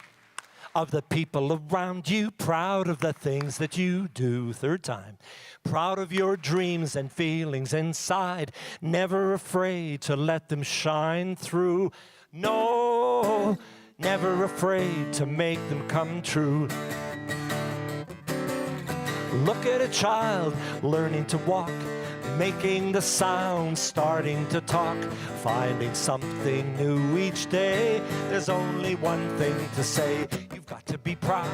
of the people around you, proud of the things that you do. 3rd time. Proud of your dreams and feelings inside, never afraid to let them shine through. No, never afraid to make them come true. Look at a child learning to walk, making the sound, starting to talk, finding something new each day. There's only one thing to say. You've got to be proud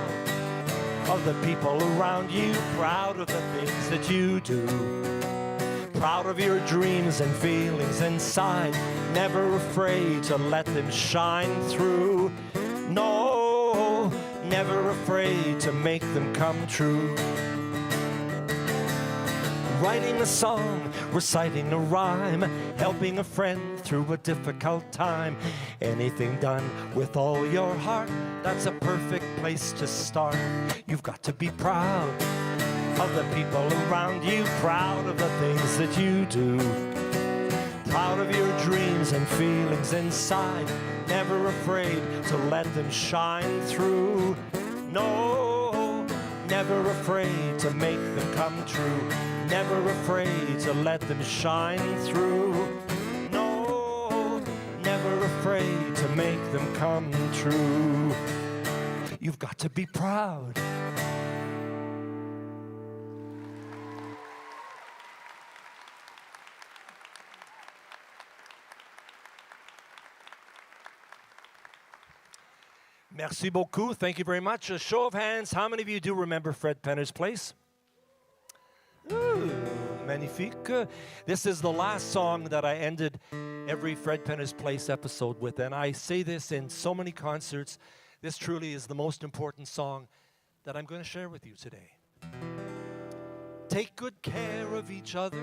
of the people around you, proud of the things that you do, proud of your dreams and feelings inside, never afraid to let them shine through. No, never afraid to make them come true. Writing a song, reciting a rhyme, helping a friend through a difficult time. Anything done with all your heart, that's a perfect place to start. You've got to be proud of the people around you, proud of the things that you do, proud of your dreams and feelings inside, never afraid to let them shine through. No, never afraid to make them come true. Never afraid to let them shine through. No, never afraid to make them come true. You've got to be proud. Merci beaucoup. Thank you very much. A show of hands. How many of you do remember Fred Penner's Place? Ooh, magnifique. This is the last song that I ended every Fred Penner's Place episode with, and I say this in so many concerts. This truly is the most important song that I'm going to share with you today. Take good care of each other.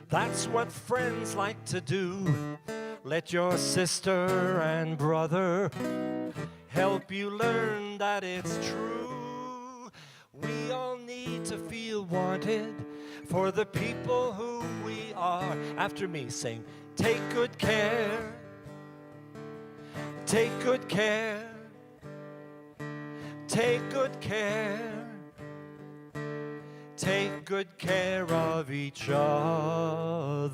That's what friends like to do. Let your sister and brother help you learn that it's true. We all need to feel wanted for the people who we are. After me, sing, take good care. Take good care. Take good care. Take good care of each other.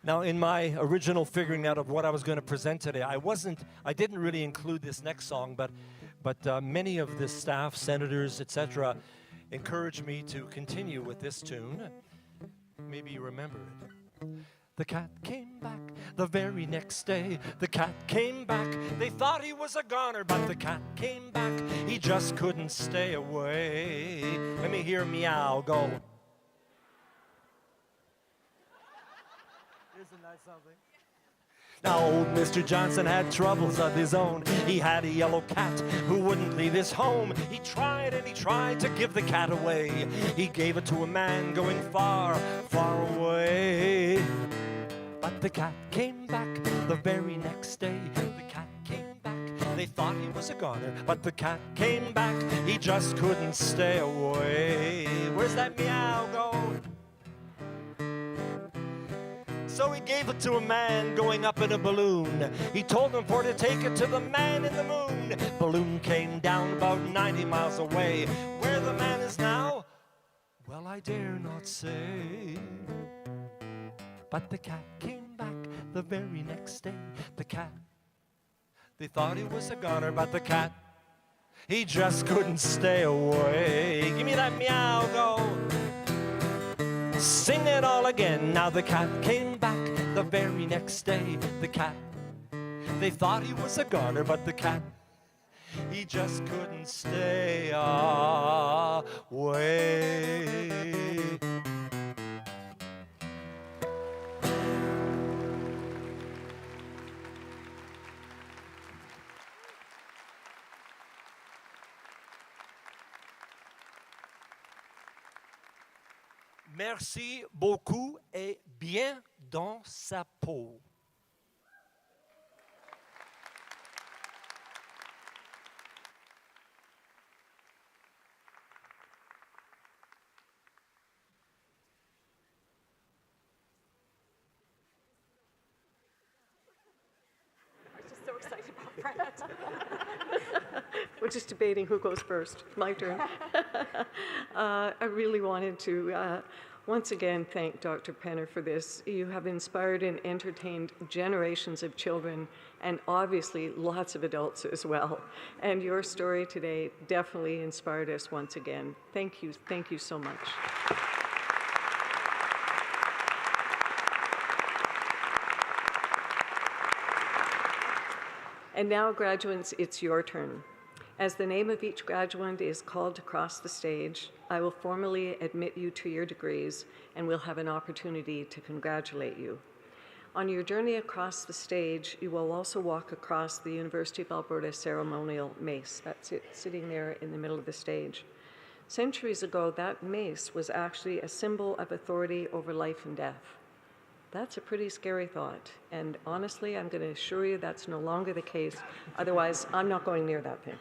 Now, in my original figuring out of what I was going to present today, I didn't really include this next song, but many of the staff, senators, etc., encouraged me to continue with this tune. Maybe you remember it. The cat came back the very next day. The cat came back. They thought he was a goner, but the cat came back. He just couldn't stay away. Let me hear meow go. Isn't that something? Now old Mr. Johnson had troubles of his own. He had a yellow cat who wouldn't leave his home. He tried and he tried to give the cat away. He gave it to a man going far, far away. But the cat came back the very next day. The cat came back. They thought he was a goner, but the cat came back. He just couldn't stay away. Where's that meow go? So he gave it to a man going up in a balloon. He told him for to take it to the man in the moon. Balloon came down about 90 miles away. Where the man is now, well, I dare not say. But the cat came back the very next day. The cat, they thought he was a goner, but the cat, he just couldn't stay away. Give me that meow go. Sing it all again. Now the cat came back the very next day. The cat, they thought he was a goner, but the cat, he just couldn't stay away. Merci beaucoup et bien dans sa peau. So excited about Fred. We're just debating who goes first. My turn. I really wanted to once again thank Dr. Penner for this. You have inspired and entertained generations of children and obviously lots of adults as well. And your story today definitely inspired us once again. Thank you so much. And now, graduates, it's your turn. As the name of each graduate is called to cross the stage, I will formally admit you to your degrees, and we'll have an opportunity to congratulate you. On your journey across the stage, you will also walk across the University of Alberta ceremonial mace. That's it, sitting there in the middle of the stage. Centuries ago, that mace was actually a symbol of authority over life and death. That's a pretty scary thought, and honestly, I'm going to assure you that's no longer the case. Otherwise, I'm not going near that thing.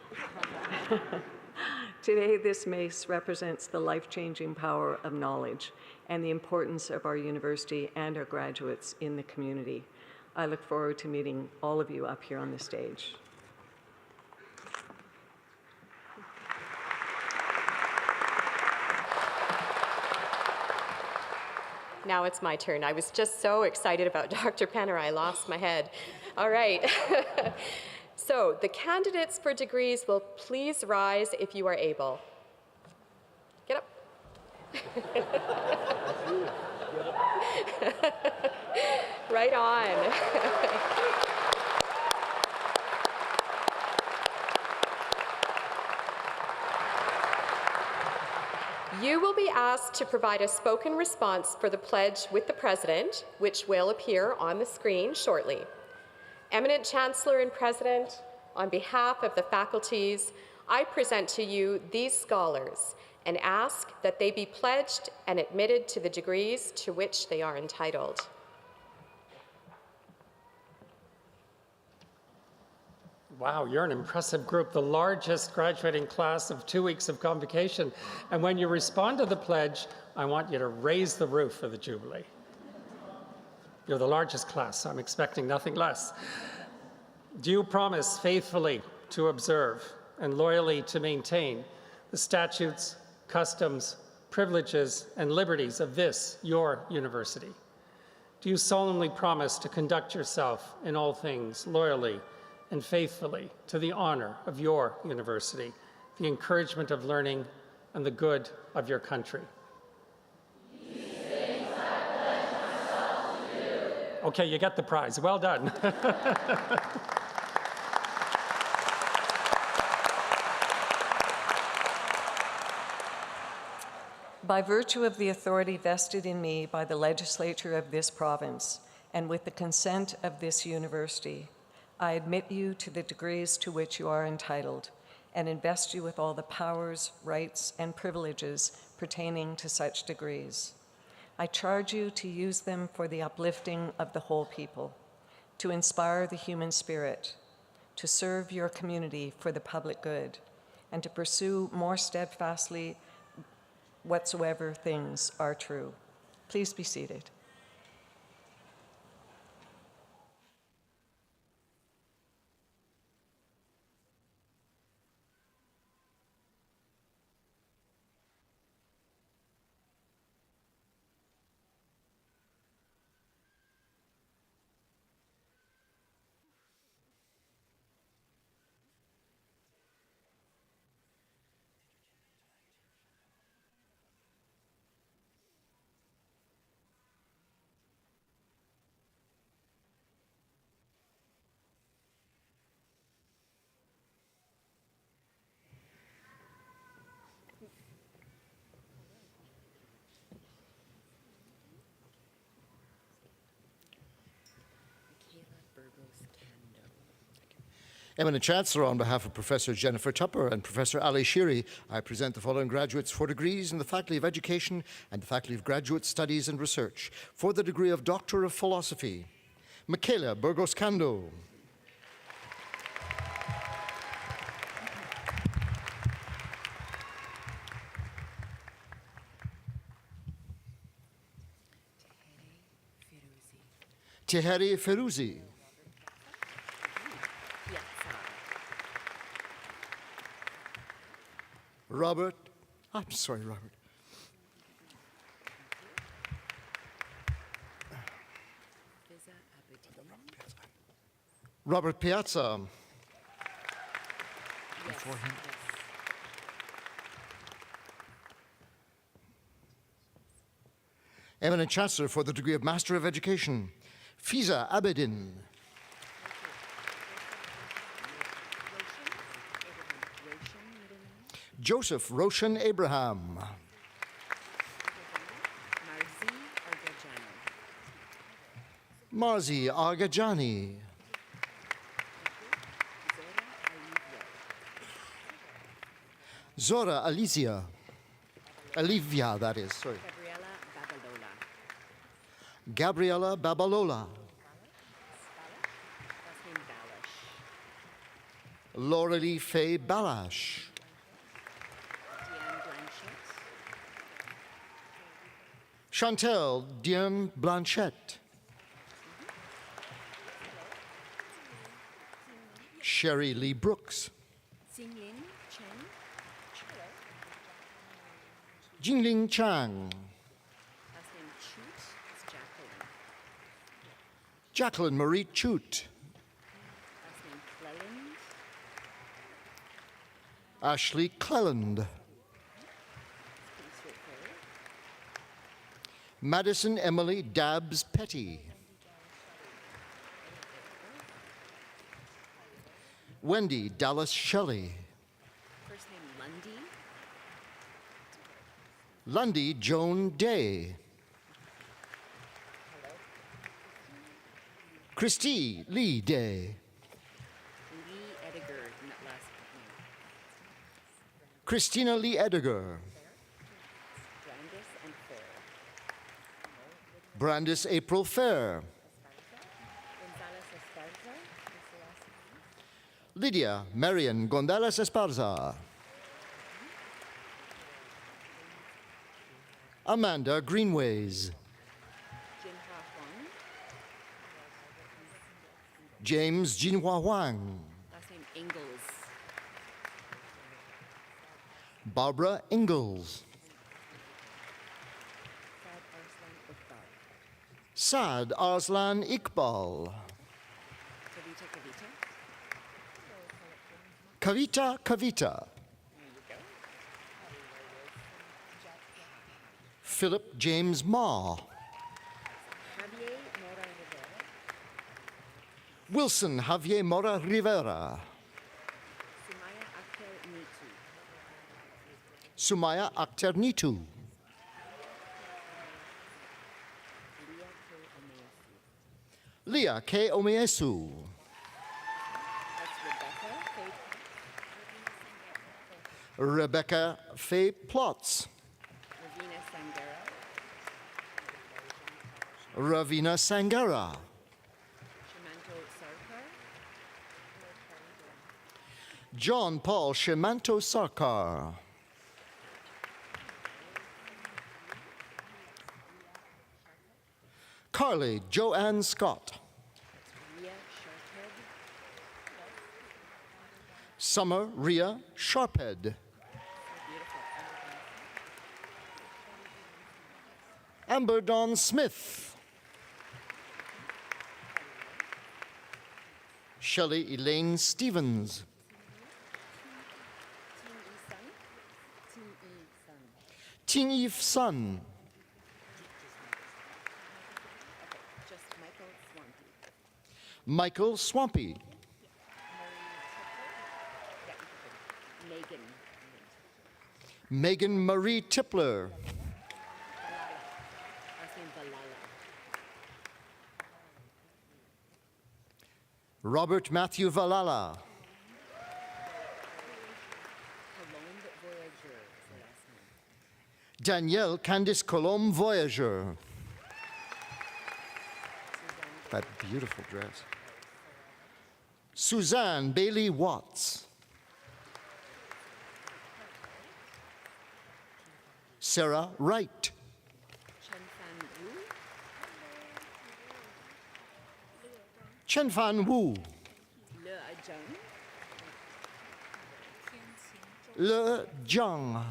Today, this mace represents the life-changing power of knowledge and the importance of our university and our graduates in the community. I look forward to meeting all of you up here on the stage. Now it's my turn. I was just so excited about Dr. Penner, I lost my head. All right. So the candidates for degrees will please rise if you are able. Get up. Right on. You will be asked to provide a spoken response for the pledge with the President, which will appear on the screen shortly. Eminent Chancellor and President, on behalf of the faculties, I present to you these scholars and ask that they be pledged and admitted to the degrees to which they are entitled. Wow, you're an impressive group, the largest graduating class of 2 weeks of convocation. And when you respond to the pledge, I want you to raise the roof for the Jubilee. You're the largest class, so I'm expecting nothing less. Do you promise faithfully to observe and loyally to maintain the statutes, customs, privileges, and liberties of this, your university? Do you solemnly promise to conduct yourself in all things loyally and faithfully to the honor of your university, the encouragement of learning, and the good of your country? These things I pledge myself to do. Okay, you get the prize. Well done. By virtue of the authority vested in me by the legislature of this province, and with the consent of this university, I admit you to the degrees to which you are entitled and invest you with all the powers, rights, and privileges pertaining to such degrees. I charge you to use them for the uplifting of the whole people, to inspire the human spirit, to serve your community for the public good, and to pursue more steadfastly whatsoever things are true. Please be seated. Eminent Chancellor, on behalf of Professor Jennifer Tupper and Professor Ali Shiri, I present the following graduates for degrees in the Faculty of Education and the Faculty of Graduate Studies and Research. For the degree of Doctor of Philosophy, Michaela Burgos-Cando. Teheri Feruzi. Robert Piazza. Before him. Eminent Chancellor for the degree of Master of Education, Fiza Abedin. Joseph Roshan Abraham. Marzi Argajani. Zora Alicia. Olivia, that is, sorry. Gabriela Babalola. Laurelie Faye Balash. Chantel Diane Blanchette. Sherry Lee Brooks. Jingling Chang. Jacqueline Marie Chute. Ashley Cleland. Madison Emily Dabbs Petty. Wendy Dallas Shelley. First name Lundy. Lundy Joan Day. Christy Lee Day. Lee Ediger, in that last name. Christina Lee Ediger. Brandis and Fair. Brandis April Fair. Lydia Marian Gonzalez Esparza. Amanda Greenways. James Jinhua Huang. Last name Ingalls. Barbara Ingalls. Saad Arslan Iqbal. Kavita Kavita. Philip James Ma. Wilson Javier Mora Rivera. Sumaya Akhter Nitu. Leah K. Omeyesu. Rebecca Faye Plotz. Ravina Sangara. John Paul Shemanto Sarkar. Carly Joanne Scott. Summer Rhea Sharphead. Amber Dawn Smith. Shelley Elaine Stevens. Ting Eve Sun. Michael Swampy. Megan Marie Tipler. Robert Matthew Valala. Danielle Candice Colombe Voyageur. That beautiful dress. Suzanne Bailey Watts. Sarah Wright. Chen Fan Wu. Le Zhang.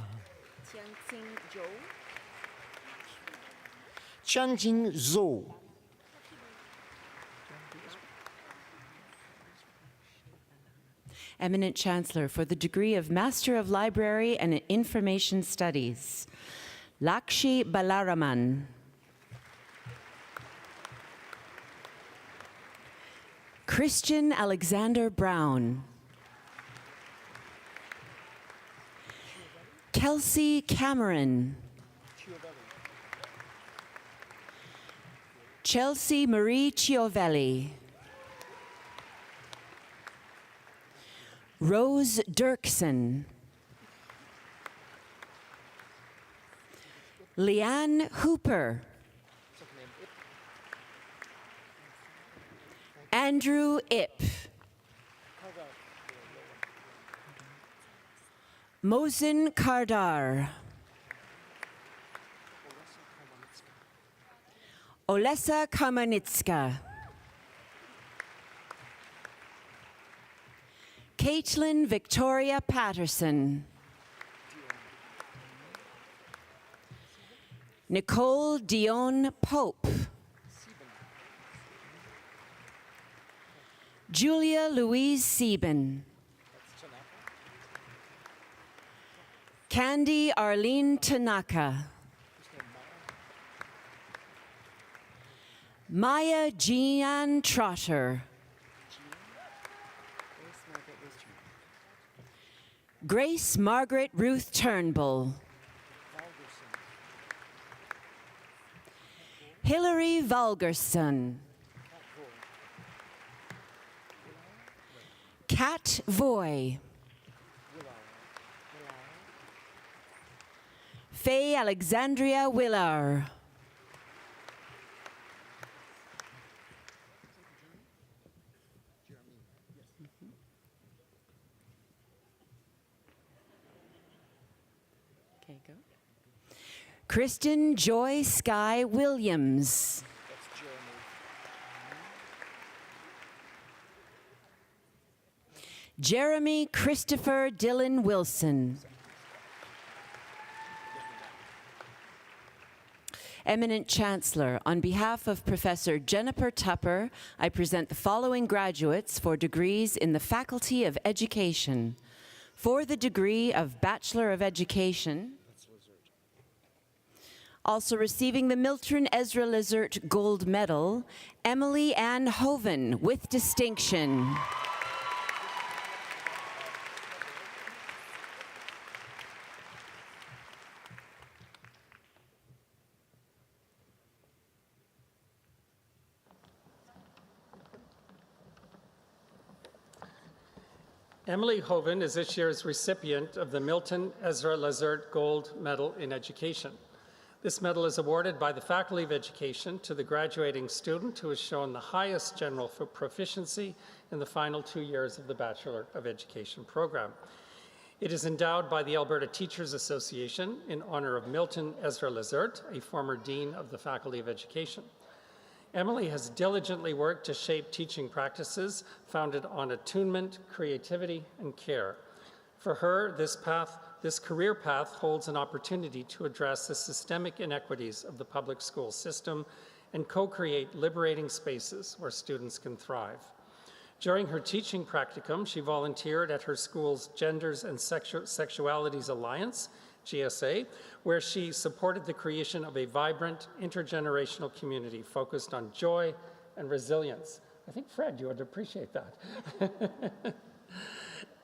Qiangjing Zhou. Eminent Chancellor, for the degree of Master of Library and Information Studies, Lakshi Balaraman. Christian Alexander Brown. Kelsey Cameron. Chelsea Marie Chiovelli. Rose Dirksen. Leanne Hooper. Andrew Ip. Mohsin Kardar. Olesa Kamanitska. Caitlin Victoria Patterson. Nicole Dion Pope. Julia Louise Sieben. Candy Arlene Tanaka. Maya Jean Trotter. Grace Margaret Ruth Turnbull. Hilary Valgerson. Kat Voy. Faye Alexandria Willar. Okay, go. Kristen Joy Sky Williams. Jeremy Christopher Dillon Wilson. Eminent Chancellor, on behalf of Professor Jennifer Tupper, I present the following graduates for degrees in the Faculty of Education. For the degree of Bachelor of Education, also receiving the Milton Ezra Lizert Gold Medal, Emily Ann Hoven with distinction. Emily Hoven is this year's recipient of the Milton Ezra Lizert Gold Medal in Education. This medal is awarded by the Faculty of Education to the graduating student who has shown the highest general proficiency in the final 2 years of the Bachelor of Education program. It is endowed by the Alberta Teachers Association in honor of Milton Ezra Lizert, a former Dean of the Faculty of Education. Emily has diligently worked to shape teaching practices founded on attunement, creativity, and care. For her, this career path holds an opportunity to address the systemic inequities of the public school system and co-create liberating spaces where students can thrive. During her teaching practicum, she volunteered at her school's Genders and Sexualities Alliance, GSA, where she supported the creation of a vibrant intergenerational community focused on joy and resilience. I think, Fred, you would appreciate that.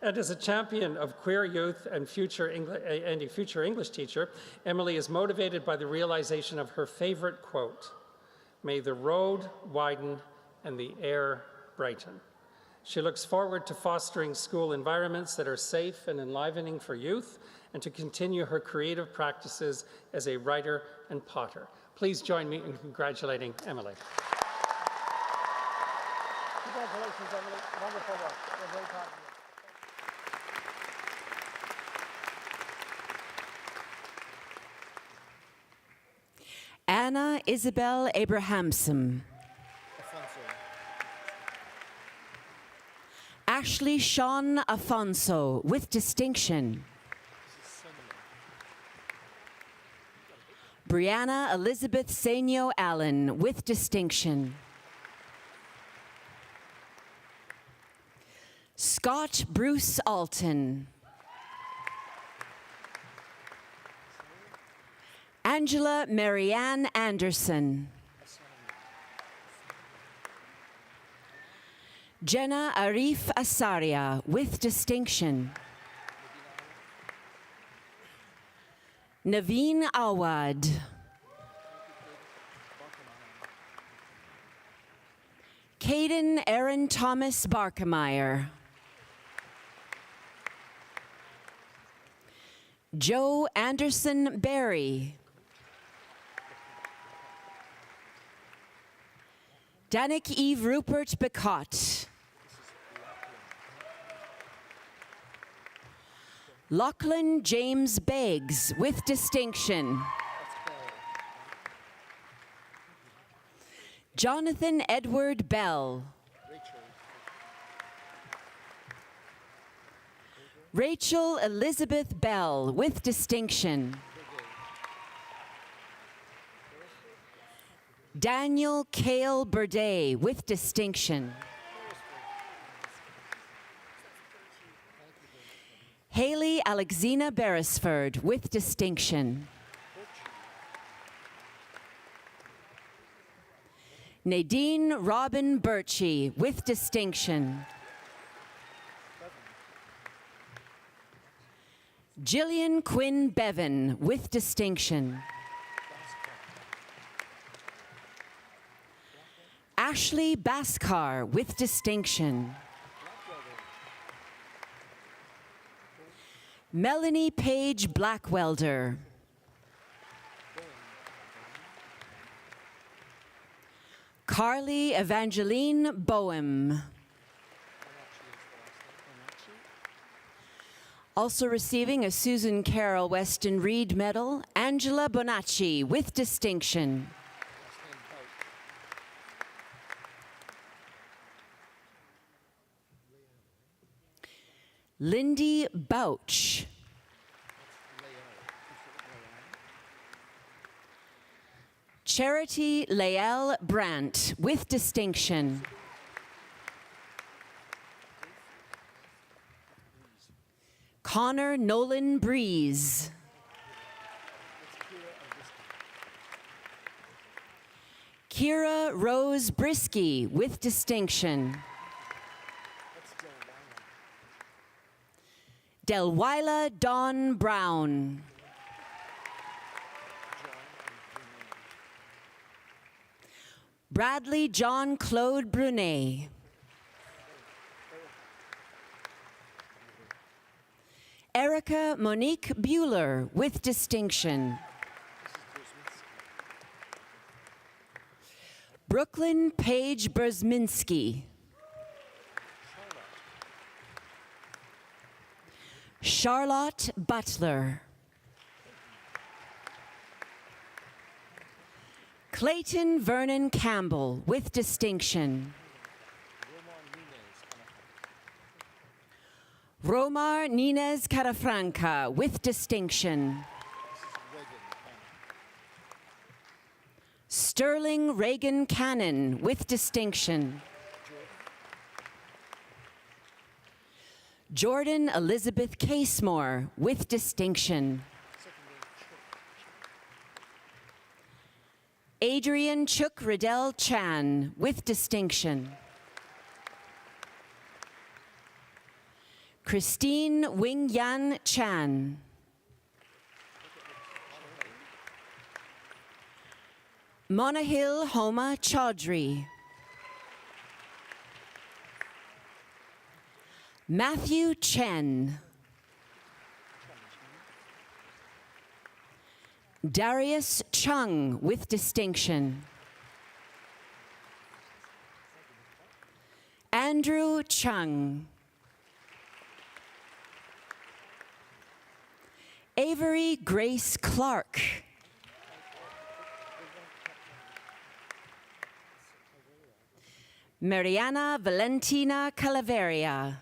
And as a champion of queer youth and a future English teacher, Emily is motivated by the realization of her favorite quote, "May the road widen and the air brighten." She looks forward to fostering school environments that are safe and enlivening for youth and to continue her creative practices as a writer and potter. Please join me in congratulating Emily. Congratulations, Emily. Wonderful work. We're very proud of you. Anna Isabel Abrahamson. Ashley Sean Afonso, with distinction. Brianna Elizabeth Senio Allen, with distinction. Scott Bruce Alton. Angela Marianne Anderson. Jenna Arif Asaria, with distinction. Naveen Awad. Caden Aaron Thomas Barkemeyer. Joe Anderson Berry. Danik Eve Rupert Bacot. Lachlan James Beggs, with distinction. Jonathan Edward Bell. Rachel Elizabeth Bell, with distinction. Daniel Cale Burdey, with distinction. Haley Alexina Beresford, with distinction. Nadine Robin Birchie, with distinction. Jillian Quinn Bevan, with distinction. Ashley Baskar, with distinction. Melanie Page Blackwelder. Carly Evangeline Boehm. Also receiving a Susan Carroll Weston Reed Medal, Angela Bonacci, with distinction. Lindy Bouch. Charity Lael Brandt, with distinction. Connor Nolan Breeze. Kira Rose Brisky, with distinction. Delwila Dawn Brown. Bradley John Claude Brunet. Erica Monique Bueller, with distinction. Brooklyn Paige Brzezinski. Charlotte Butler. Clayton Vernon Campbell, with distinction. Romar Nunez Carafranca, with distinction. Sterling Reagan Cannon, with distinction. Jordan Elizabeth Casemore, with distinction. Adrian Chuk Riddell Chan, with distinction. Christine Wing Yan Chan. Monahil Homa Chaudhry. Matthew Chen. Darius Chung with distinction. Andrew Chung. Avery Grace Clark. Mariana Valentina Calaveria.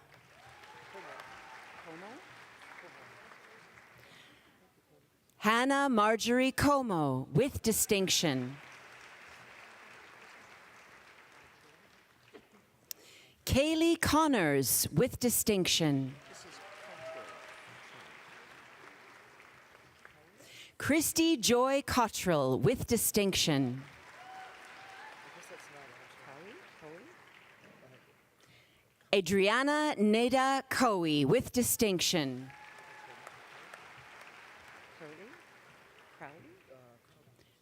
Hannah Marjorie Como with distinction. Kaylee Connors with distinction. Christy Joy Cottrell with distinction. Adriana Neda Coe with distinction.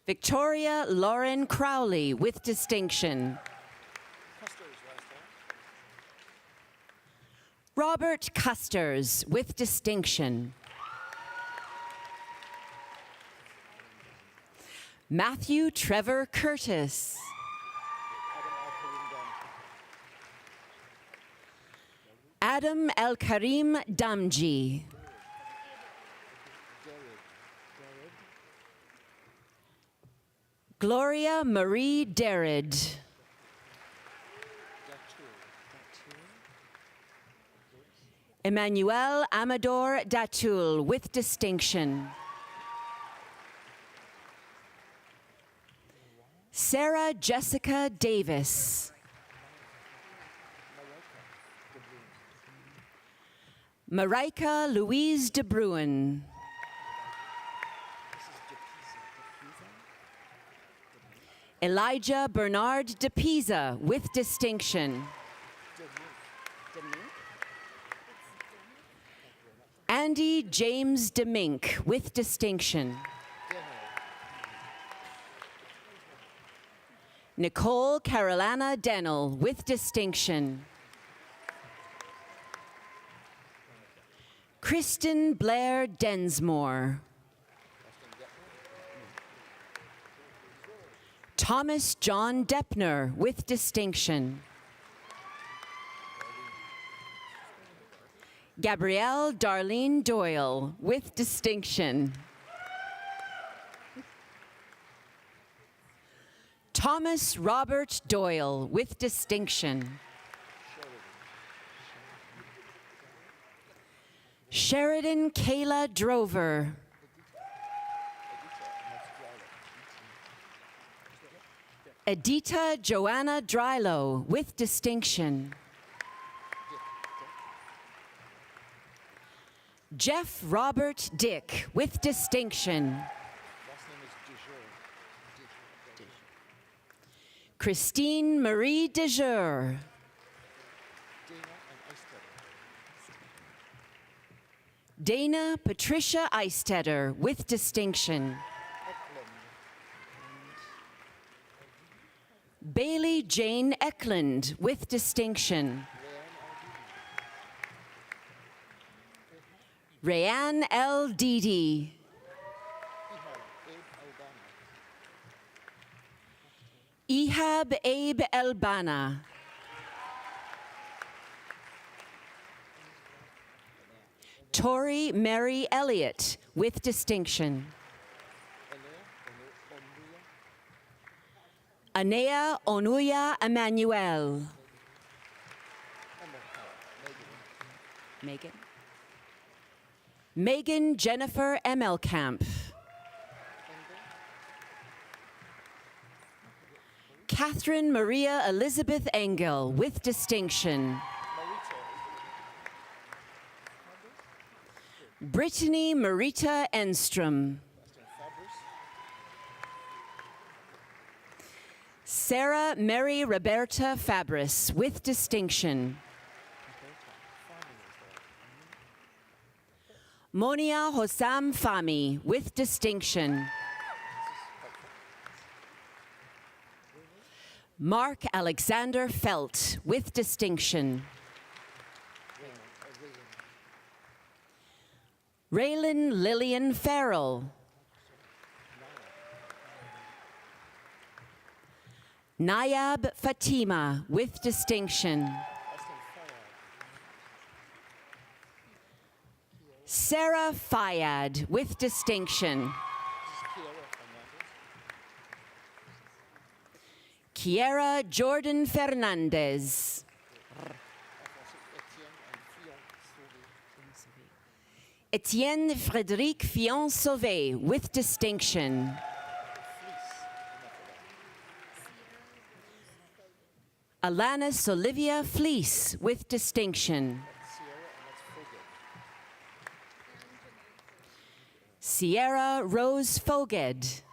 Victoria Lauren Crowley with distinction. Robert Custers with distinction. Matthew Trevor Curtis. Adam El Karim Damji. Gloria Marie Derrid. Emmanuel Amador Datul with distinction. Sarah Jessica Davis. Marika Louise De Bruin. Elijah Bernard De Pisa with distinction. Andy James DeMink with distinction. Nicole Carolina Dennell with distinction. Kristen Blair Densmore. Thomas John Deppner with distinction. Gabrielle Darlene Doyle with distinction. Thomas Robert Doyle with distinction. Sheridan Kayla Drover. Edita Joanna Drylow with distinction. Jeff Robert Dick with distinction. Christine Marie DeJure. Dana Patricia Eistetter with distinction. Bailey Jane Eklund with distinction. Rayanne L. Didi. Ehab Abe Elbana. Tori Mary Elliott with distinction. Anea Onuya Emmanuel. Megan. Megan Jennifer Emelkamp. Catherine Maria Elizabeth Engel with distinction. Brittany Marita Enstrom. Sarah Mary Roberta Fabris with distinction. Monia Hossam Fahmy with distinction. Mark Alexander Felt with distinction. Raylan Lillian Farrell. Nayab Fatima with distinction. Sarah Fayad with distinction. Kiera Jordan Fernandez. Etienne Frédéric Fillon-Sauvé with distinction. Alanis Olivia Fleece with distinction. Sierra Rose Foged.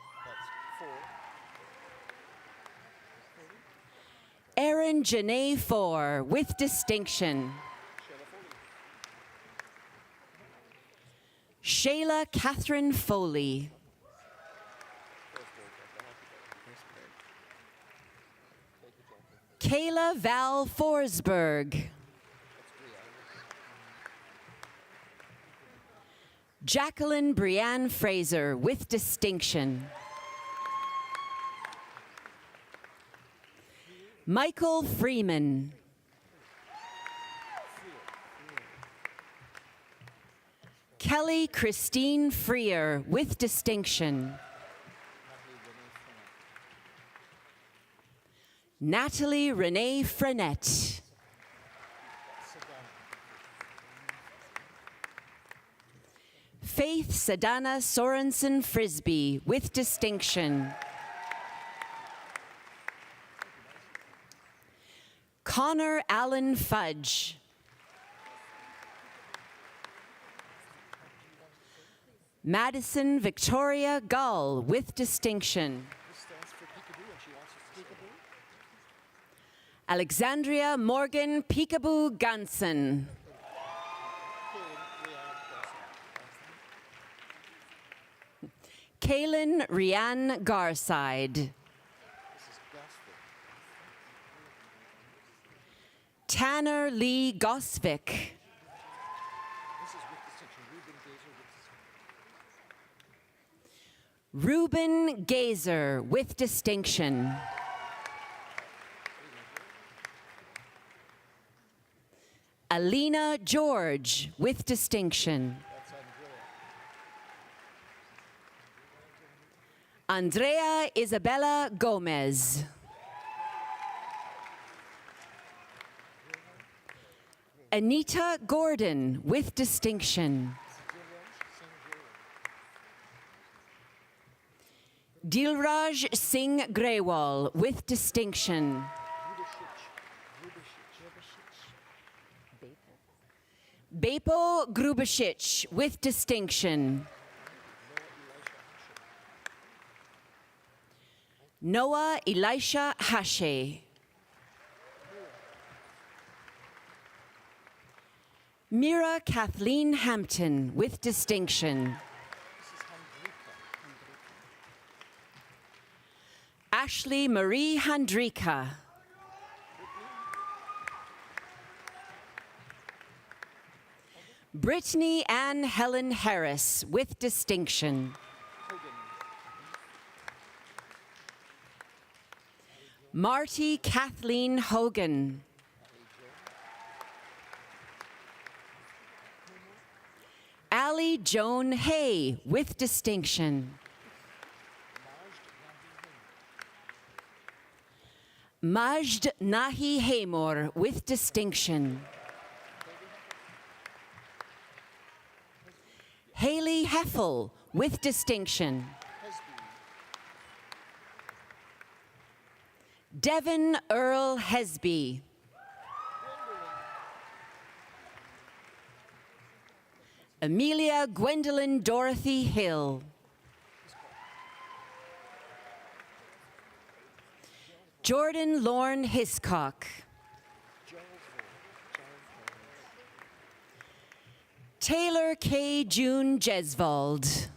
Erin Janae Four with distinction. Shayla Catherine Foley. Kayla Val Forsberg. Jacqueline Brianne Fraser with distinction. Michael Freeman. Kelly Christine Freer with distinction. Natalie Renee Frenette. Faith Sadana Sorensen Frisbee with distinction. Connor Allen Fudge. Madison Victoria Gull with distinction. Alexandria Morgan Peekaboo Ganson. Kaylin Rianne Garside. Tanner Lee Gosvick. Ruben Gazer with distinction. Alina George with distinction. Andrea Isabella Gomez. Anita Gordon with distinction. Dilraj Singh Grewal with distinction. Bepo Grubasic with distinction. Noah Elisha Hashe. Mira Kathleen Hampton with distinction. Ashley Marie Handrika. Brittany Ann Helen Harris with distinction. Marty Kathleen Hogan. Allie Joan Hay with distinction. Majd Nahi Haymor with distinction. Haley Heffel with distinction. Devin Earl Hesby. Amelia Gwendolyn Dorothy Hill. Jordan Lorne Hiscock. Taylor K. June Jesvald.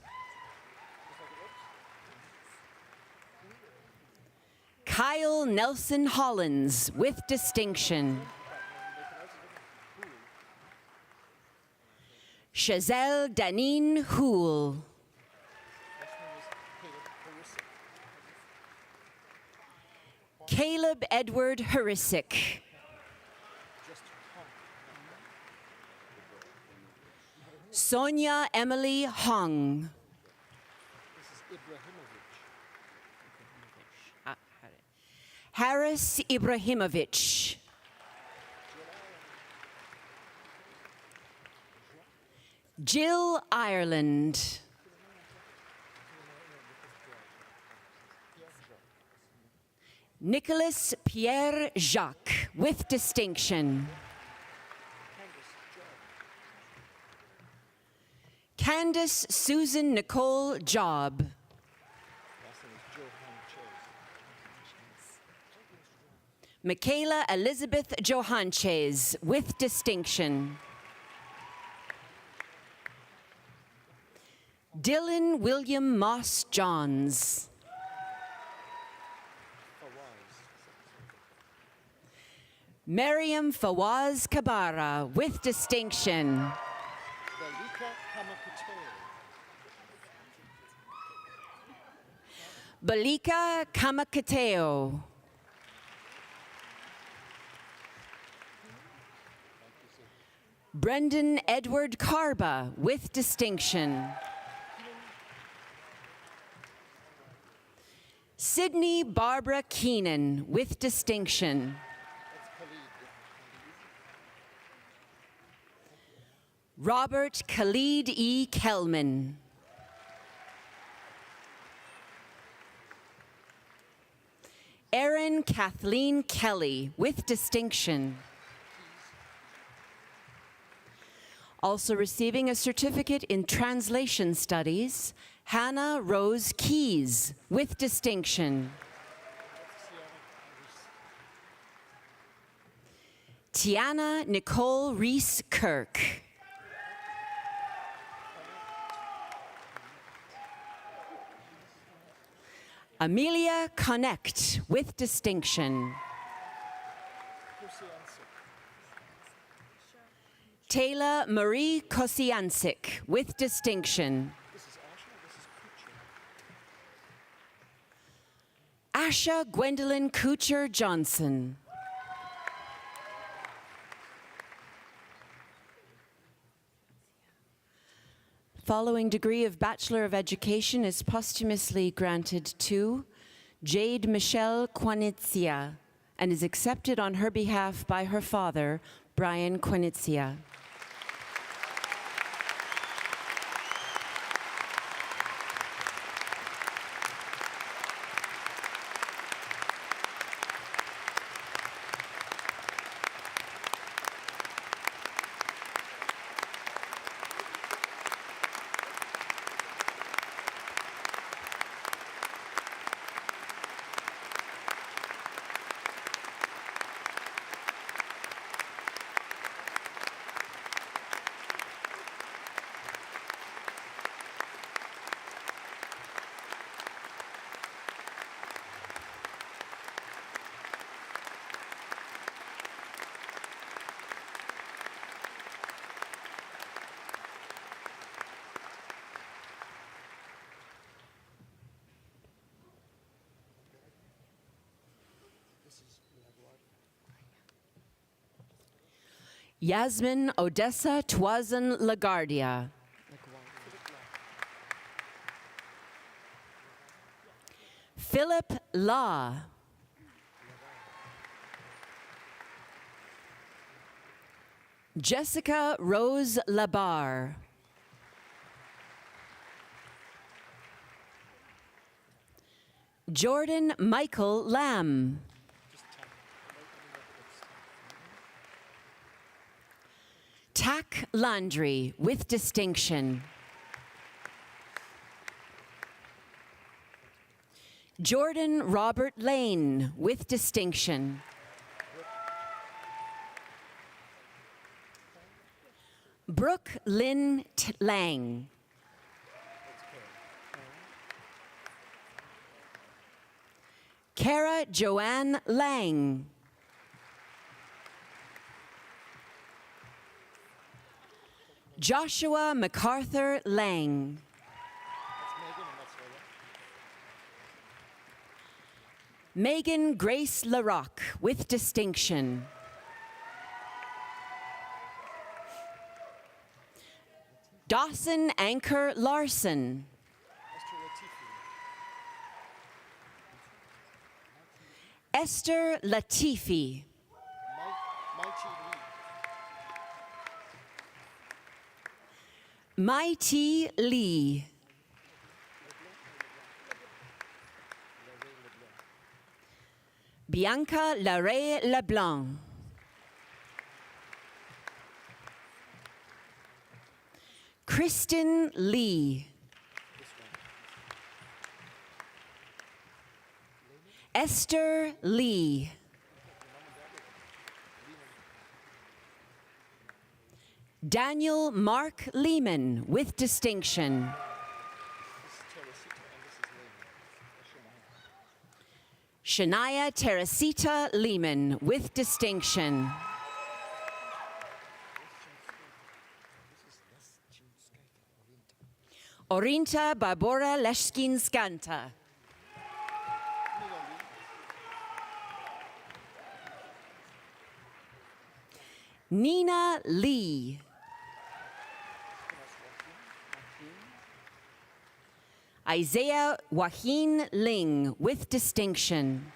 Kyle Nelson Hollins with distinction. Chazelle Danine Houle. Caleb Edward Harisic. Sonia Emily Hong. Haris Ibrahimovic. Jill Ireland. Nicholas Pierre Jacques, with distinction. Candace Susan Nicole Job. Michaela Elizabeth Johanches, with distinction. Dylan William Moss Johns. Miriam Fawaz Kabara, with distinction. Balika Kamakateo. Brendan Edward Carba, with distinction. Sydney Barbara Keenan, with distinction. Robert Khalid E. Kelman. Erin Kathleen Kelly, with distinction. Also receiving a certificate in translation studies, Hannah Rose Keys, with distinction. Tiana Nicole Reese Kirk. Amelia Connect, with distinction. Taylor Marie Kosiansik, with distinction. Asha Gwendolyn Kucher Johnson. Following degree of Bachelor of Education is posthumously granted to Jade Michelle Quanitzia and is accepted on her behalf by her father, Brian Quanitzia. Yasmin Odessa Toison LaGuardia. Philip La. Jessica Rose Labar. Jordan Michael Lamb. Tack Landry, with distinction. Jordan Robert Lane, with distinction. Brooke Lynn Lang. Kara Joanne Lang. Joshua MacArthur Lang. Megan Grace LaRocque with distinction. Dawson Anchor Larson. Esther Latifi. Mighty Lee. Bianca Larray LeBlanc. Kristen Lee. Esther Lee. Daniel Mark Lehman with distinction. Shania Teresita Lehman with distinction. Orinta Barbora Leshkin-Skanta. Nina Lee. Isaiah Joaquin Ling with distinction.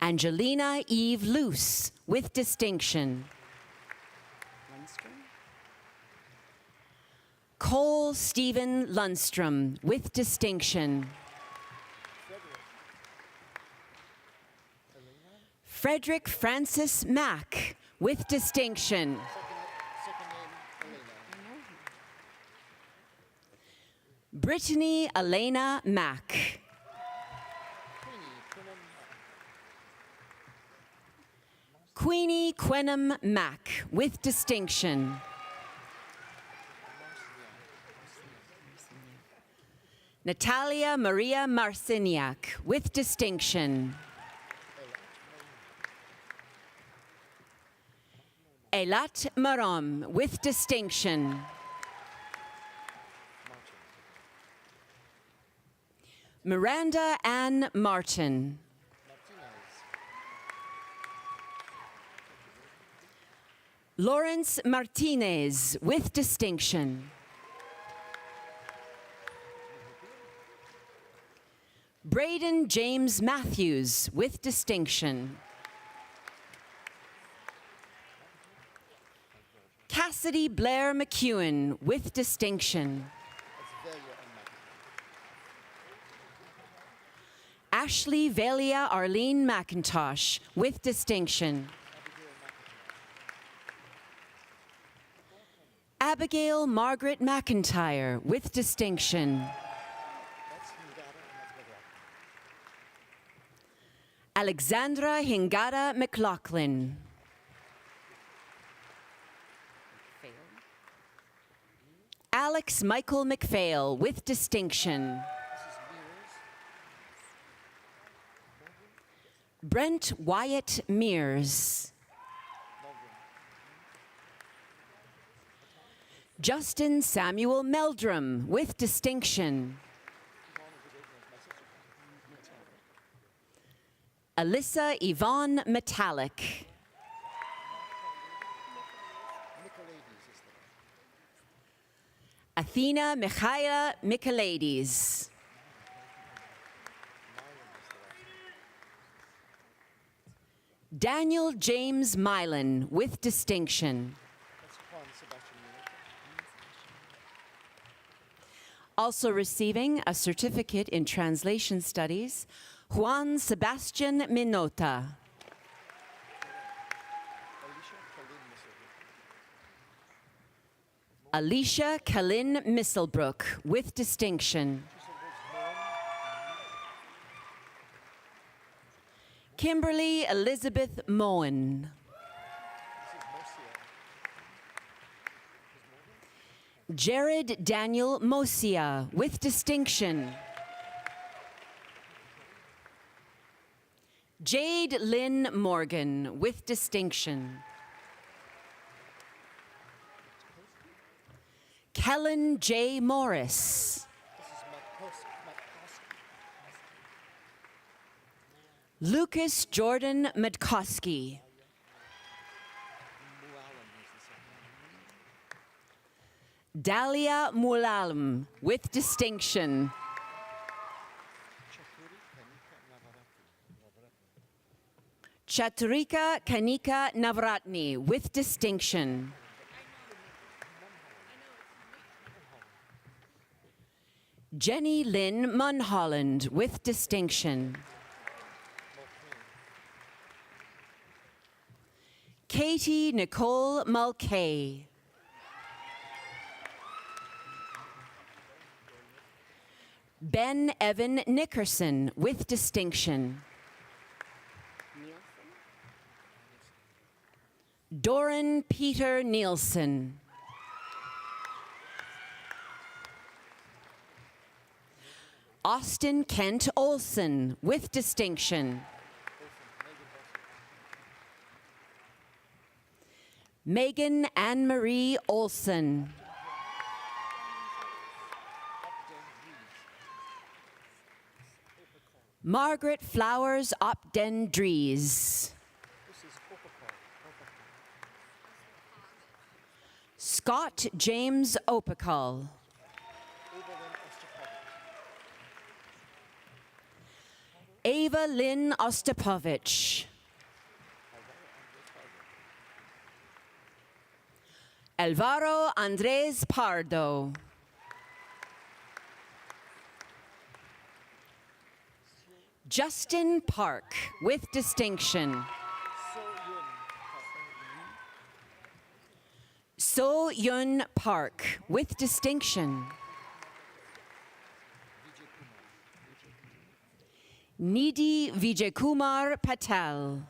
Angelina Eve Luce with distinction. Cole Stephen Lundstrom with distinction. Frederick Francis Mack with distinction. Brittany Elena Mack. Queenie Quenum Mack with distinction. Natalia Maria Marciniak with distinction. Eilat Maram with distinction. Miranda Ann Martin. Lawrence Martinez with distinction. Braden James Matthews with distinction. Cassidy Blair McEwen with distinction. Ashley Velia Arlene McIntosh with distinction. Abigail Margaret McIntyre with distinction. Alexandra Hingada McLaughlin. Alex Michael McPhail with distinction. Brent Wyatt Mears. Justin Samuel Meldrum with distinction. Alyssa Yvonne Metallic. Athena Michaela Michaelides. Daniel James Milan with distinction. Also receiving a certificate in translation studies, Juan Sebastian Minota. Alicia Kalin Misselbrook with distinction. Kimberly Elizabeth Moen. Jared Daniel Mosia with distinction. Jade Lynn Morgan with distinction. Kellen J. Morris. Lucas Jordan Medkowski. Dalia Mulalam, with distinction. Chaturika Kanika Navratni, with distinction. Jenny Lynn Munholland, with distinction. Katie Nicole Mulcahy. Ben Evan Nickerson, with distinction. Doran Peter Nielsen. Austin Kent Olson, with distinction. Megan Anne-Marie Olson. Margaret Flowers Opden Dries. Scott James Opakal. Ava Lynn Ostapovich. Alvaro Andres Pardo. Justin Park, with distinction. So Yun Park, with distinction. Nidhi Vijaykumar Patel.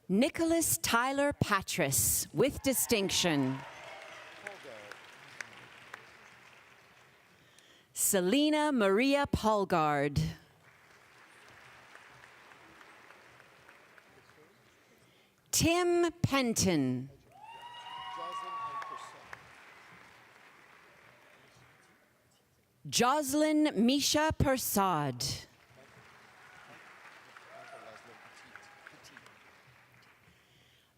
Nicholas Tyler Patras, with distinction. Selena Maria Polgard. Tim Penton. Jocelyn Misha Persad.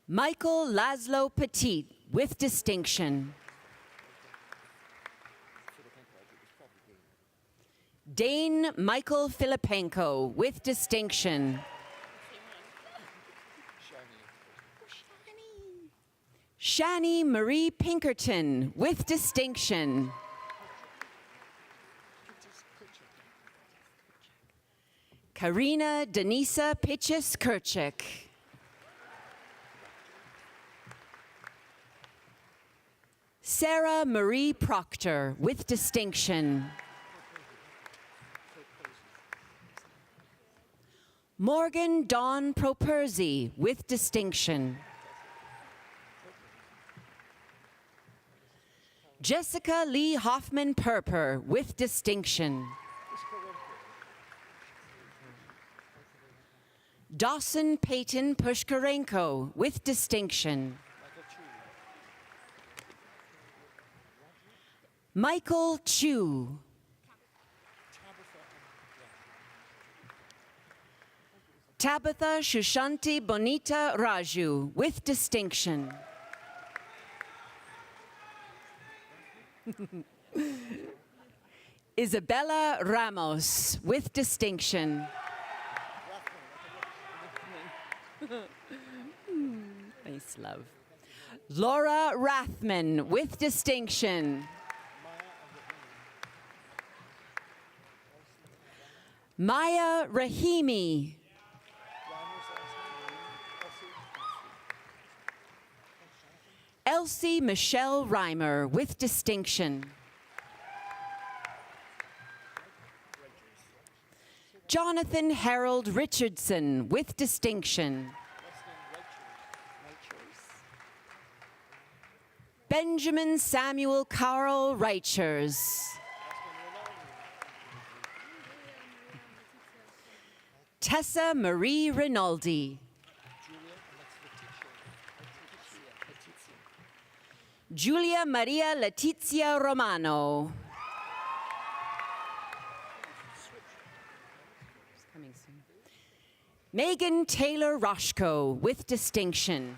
Michael Laszlo Petit, with distinction. Dane Michael Filipenko, with distinction. Shani Marie Pinkerton, with distinction. Karina Denisa Pitchis Kirchik. Sarah Marie Proctor, with distinction. Morgan Dawn Properzi, with distinction. Jessica Lee Hoffman Perper, with distinction. Dawson Peyton Pushkarenko, with distinction. Michael Chu. Tabitha Shushanti Bonita Raju, with distinction. Isabella Ramos, with distinction. Nice love. Laura Rathman, with distinction. Maya Rahimi. Elsie Michelle Reimer, with distinction. Jonathan Harold Richardson, with distinction. Benjamin Samuel Carl Reichers. Tessa Marie Rinaldi. Julia Maria Letizia Romano. Coming soon. Megan Taylor Roshko with distinction.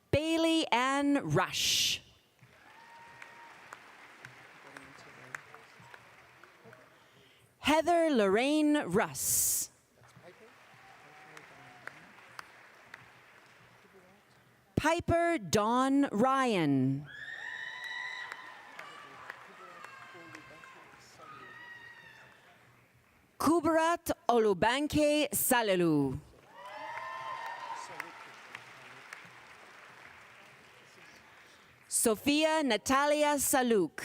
Bailey Ann Rush. Heather Lorraine Russ. Piper Dawn Ryan. Kubarat Olubanke Salelu. Sophia Natalia Saluk.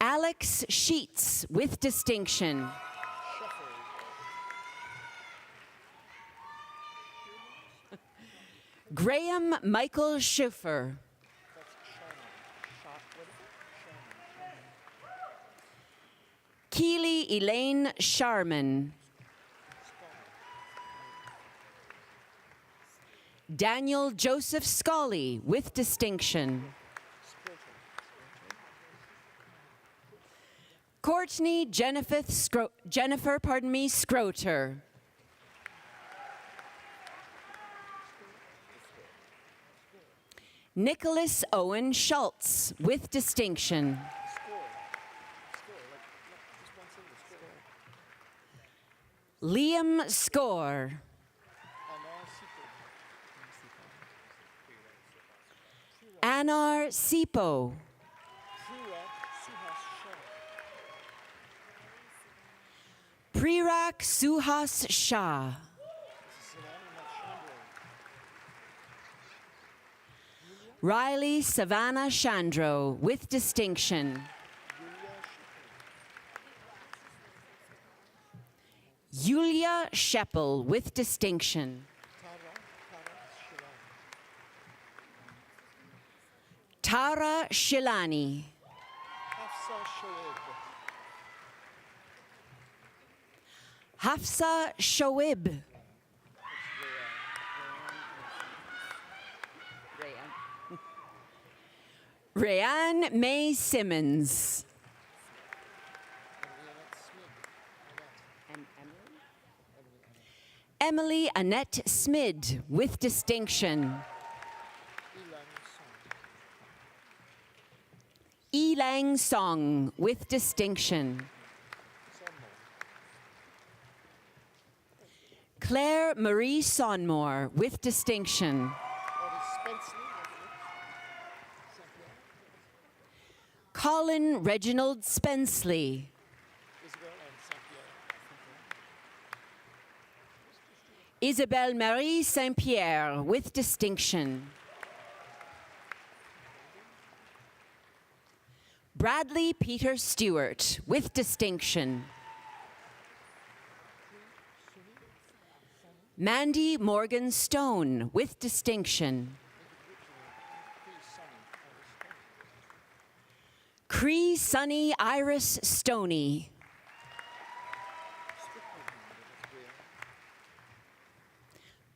Alex Sheets with distinction. Graham Michael Schiffer. Keely Elaine Sharman. Daniel Joseph Scully with distinction. Courtney Jennifer Scroter. Nicholas Owen Schultz with distinction. Liam Score. Anar Sipo. Prirak Suhas Shah. Riley Savannah Chandro with distinction. Yulia Sheppel with distinction. Tara Shilani. Hafsa Shoaib. Rayanne May Simmons. Emily Annette Smid with distinction. Elang Song with distinction. Claire Marie Sonmore with distinction. Colin Reginald Spensley. Isabelle Marie Saint-Pierre with distinction. Bradley Peter Stewart with distinction. Mandy Morgan Stone with distinction. Cree Sunny Iris Stoney.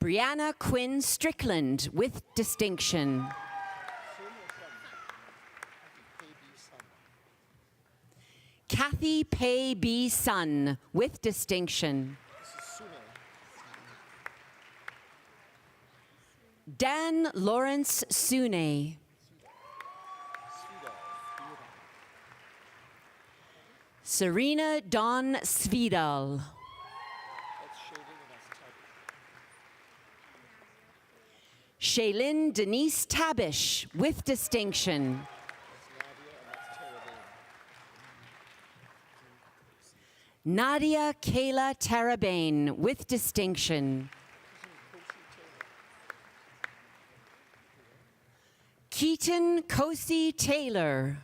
Brianna Quinn Strickland with distinction. Kathy Pei B. Sun with distinction. Dan Lawrence Sune. Serena Dawn Svidal. Shaylin Denise Tabish with distinction. Nadia Kayla Tarabane with distinction. Keaton Kosi Taylor.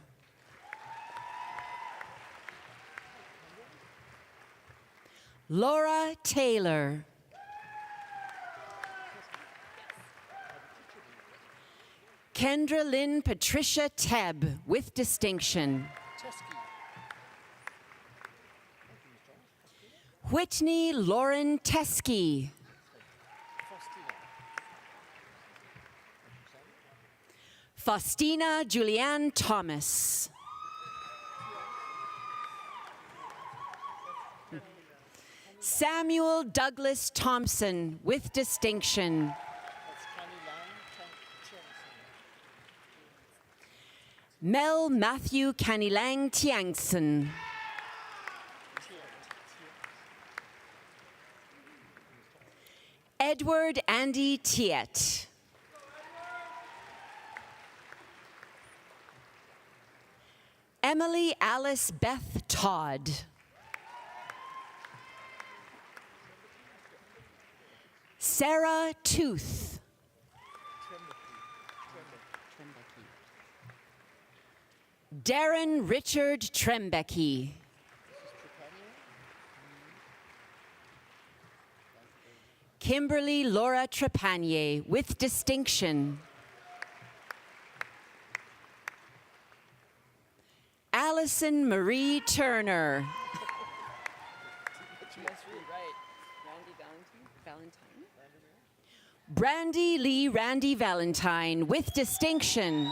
Laura Taylor. Kendra Lynn Patricia Tebb with distinction. Whitney Lauren Teskey. Faustina Julianne Thomas. Samuel Douglas Thompson with distinction. Mel Matthew Kanilang Tiangson. Edward Andy Tiet. Emily Alice Beth Todd. Sarah Tooth. Darren Richard Trembecki. Kimberly Laura Trepanier with distinction. Allison Marie Turner. Brandy Lee Randy Valentine with distinction.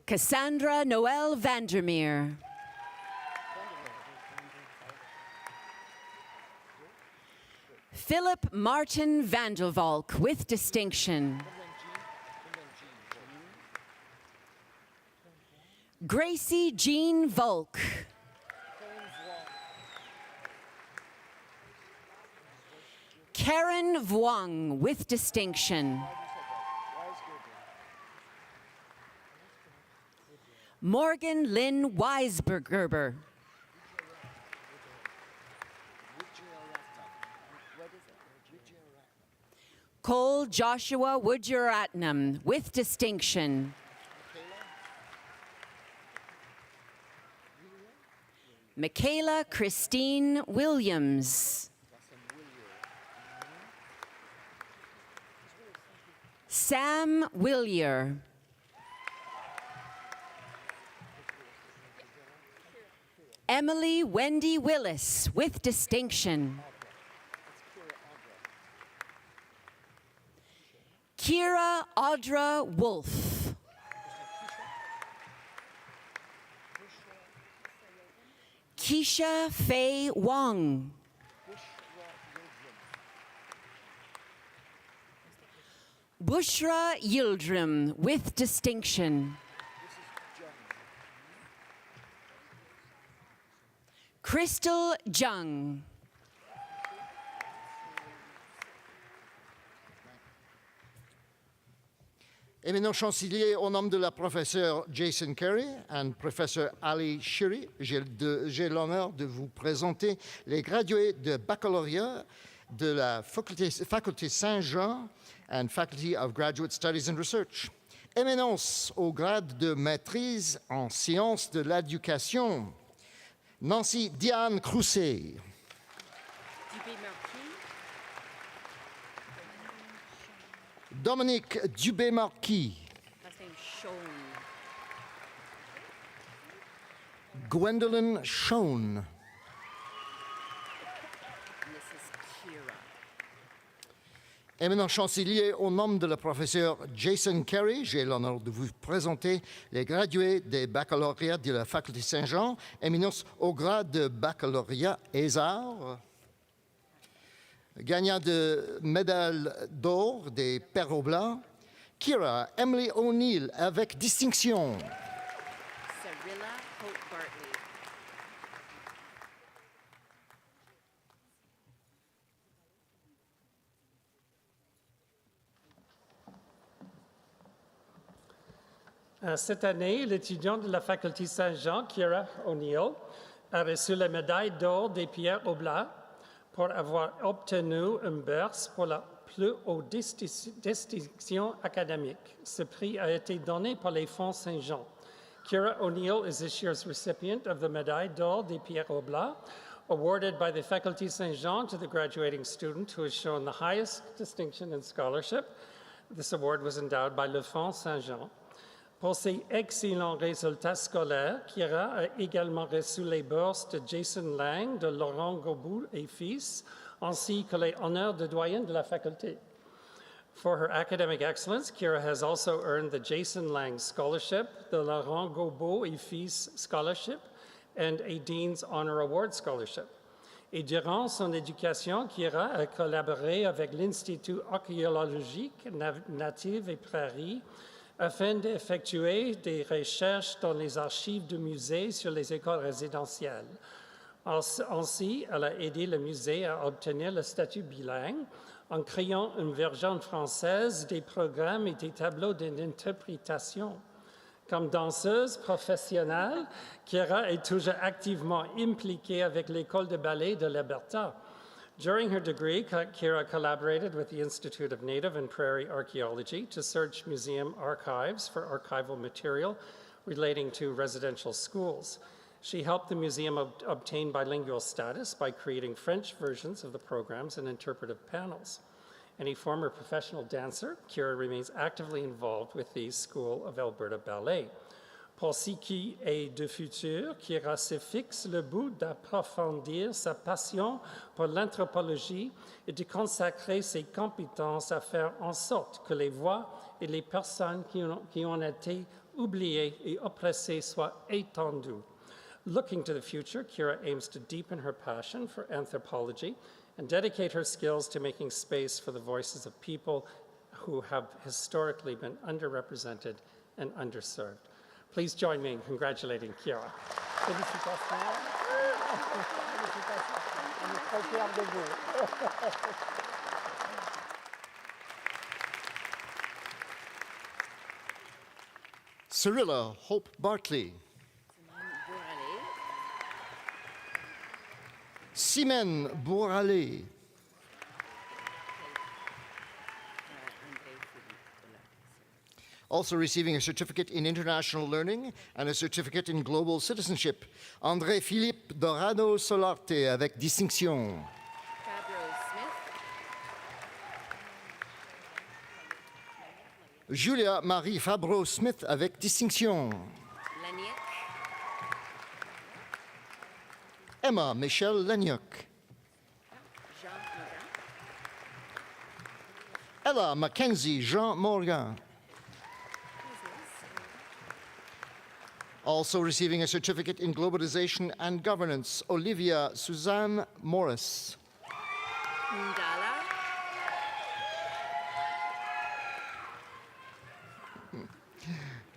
Cassandra Noel Vandermeer. Philip Martin Vandervalk with distinction. Gracie Jean Volk. Karen Vuong with distinction. Morgan Lynn Weisberger. Cole Joshua Woodjuratnam with distinction. Michaela Christine Williams. Sam Willier. Emily Wendy Willis with distinction. Kira Audra Wolf. Keisha Faye Wong. Bushra Yildirim with distinction. Crystal Jung. Éminent chancelier, au nom de la professeure Jason Carey et professeur Ali Shiri, j'ai l'honneur de vous présenter les gradués de baccalauréat de la Faculté Saint-Jean and Faculty of Graduate Studies and Research. Éminence au grade de maîtrise en sciences de l'éducation, Nancy Diane Crousset. Dominique Dubé-Marquis. Gwendolyn Schoen. Éminent chancelier, au nom de la professeure Jason Carey, j'ai l'honneur de vous présenter les gradués des baccalauréats de la Faculté Saint-Jean, éminence au grade de baccalauréat et arts, gagnant de médaille d'or des Perros Blancs, Kira Emily O'Neill avec distinction. Cyrilla Hope Bartley. Cette année, l'étudiant de la Faculté Saint-Jean, Kira O'Neill, a reçu la médaille d'or des Pierres Oblats pour avoir obtenu une bourse pour la plus haute distinction académique. Ce prix a été donné par les Fonds Saint-Jean. Kira O'Neill is this year's recipient of the Médaille d'Or des Pierres Oblats, awarded by the Faculté Saint-Jean to the graduating student who has shown the highest distinction in scholarship. This award was endowed by le Fonds Saint-Jean. Pour ses excellents résultats scolaires, Kira a également reçu les bourses de Jason Lang, de Laurent Gobou et Fils, ainsi que les honneurs de doyen de la faculté. For her academic excellence, Kira has also earned the Jason Lang Scholarship, the Laurent Gobou et Fils Scholarship, and a Dean's Honor Award Scholarship. Et durant son éducation, Kira a collaboré avec l'Institut archéologique native et prairie afin d'effectuer des recherches dans les archives du musée sur les écoles résidentielles. Ainsi, elle a aidé le musée à obtenir le statut bilingue en créant une version française des programmes et des tableaux d'interprétation. Comme danseuse professionnelle, Kira est toujours activement impliquée avec l'école de ballet de l'Alberta. During her degree, Kira collaborated with the Institute of Native and Prairie Archaeology to search museum archives for archival material relating to residential schools. She helped the museum obtain bilingual status by creating French versions of the programs and interpretive panels. And a former professional dancer, Kira remains actively involved with the School of Alberta Ballet. Pour ce qui est du futur, Kira se fixe le but d'approfondir sa passion pour l'anthropologie et de consacrer ses compétences à faire en sorte que les voix et les personnes qui ont été oubliées et oppressées soient entendues. Looking to the future, Kira aims to deepen her passion for anthropology and dedicate her skills to making space for the voices of people who have historically been underrepresented and underserved. Please join me in congratulating Kira. Félicitations. On est très fiers de vous. Cyrilla Hope Bartley. Simène Bourralé. Also receiving a certificate in international learning and a certificate in global citizenship, André-Philippe Dorado Solarte avec distinction. Julia Marie Fabreau-Smith avec distinction. Emma Michelle Leniuk. Ella Mackenzie Jean Morgan. Also receiving a certificate in globalization and governance, Olivia Suzanne Morris.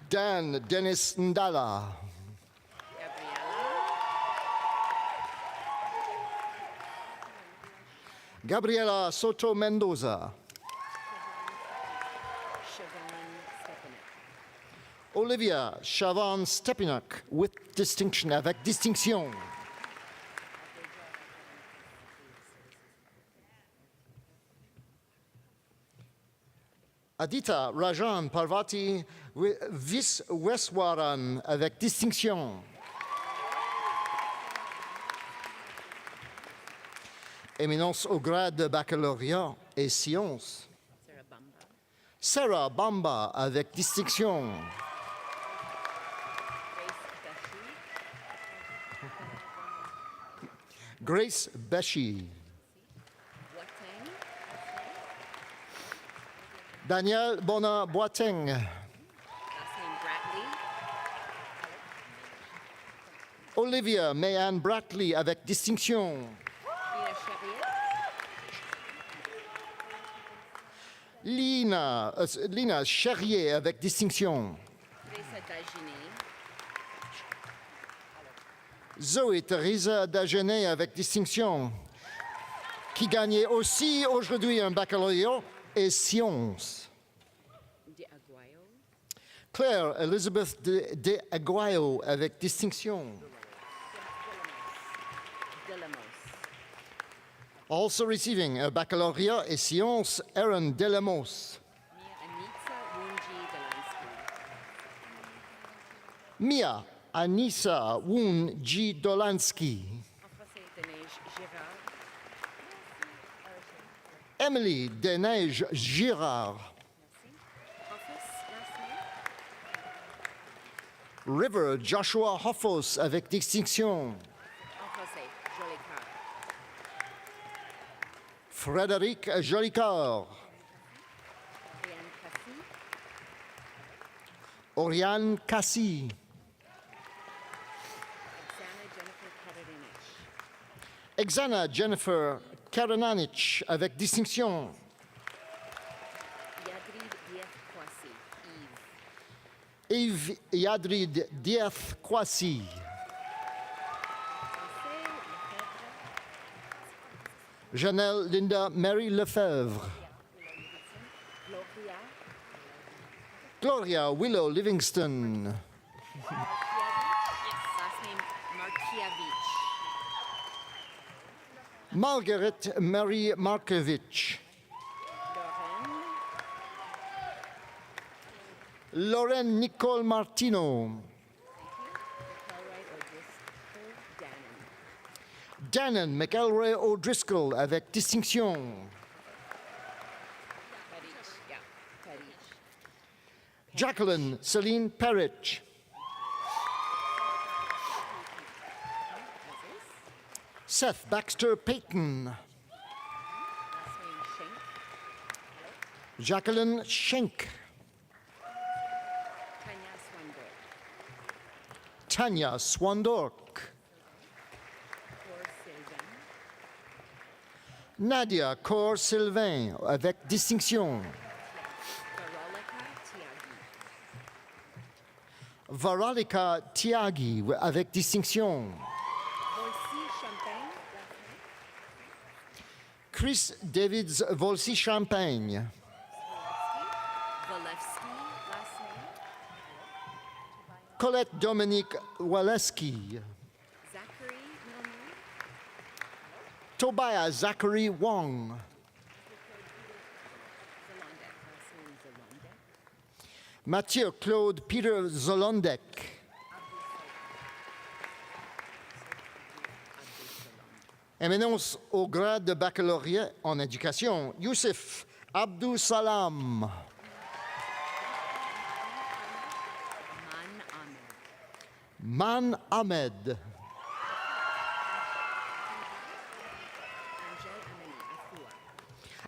Dan Dennis Ndala. Gabriela Soto Mendoza. Olivia Chavan Stepinac with distinction, avec distinction. Adita Rajan Parvati Visweswaran avec distinction. Éminence au grade de baccalauréat et sciences. Sarah Bamba avec distinction. Grace Beshi. Daniel Bona Boateng. Olivia Mayanne Bratley avec distinction. Lina Charrier avec distinction. Zoé Teresa Dagenet avec distinction, qui gagnait aussi aujourd'hui un baccalauréat et sciences. Claire Elizabeth de Aguayo avec distinction. Also receiving a baccalauréat et sciences, Aaron Delamos. Mia Anissa Woon G. Dolansky. Emily Deneige Girard. River Joshua Hoffos avec distinction. Frédéric Jolicoeur. Oriane Cassi. Exana Jennifer Karananich avec distinction. Yves Yadrid Dieth Kwasi. Janelle Linda Mary Lefebvre. Gloria Willow Livingston. Last name Markievich. Margaret Mary Markovich. Lauren Nicole Martino. Dannon McElroy O'Driscoll avec distinction. Jacqueline Celine Parrish. Seth Baxter Payton. Jacqueline Schenk. Tanya Swandork. Nadia Cor Sylvain avec distinction. Varalika Tiagi avec distinction. Chris Davids Volsi Champagne. Colette Dominique Waleski. Tobiah Zachary Wong. Mathieu Claude Peter Zolondek. Éminence au grade de baccalauréat en éducation, Youssef Abdou Salam. Man Ahmed.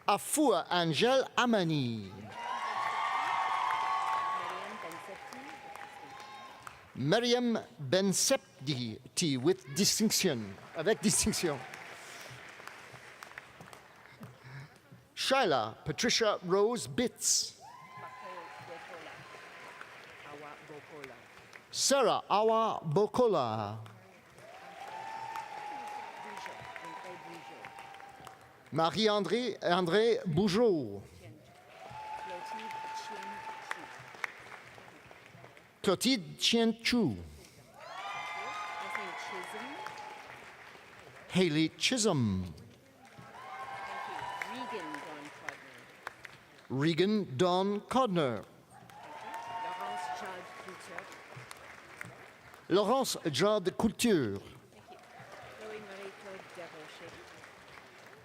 Afoua Angel Amani. Mariam Ben Septi with distinction, avec distinction. Shyla Patricia Rose Bitts. Sarah Awa Bokola. Marie-André André Bougeot. Clotilde Chien Chu. Haley Chisholm. Regan Dawn Codner. Laurence Jade Couture.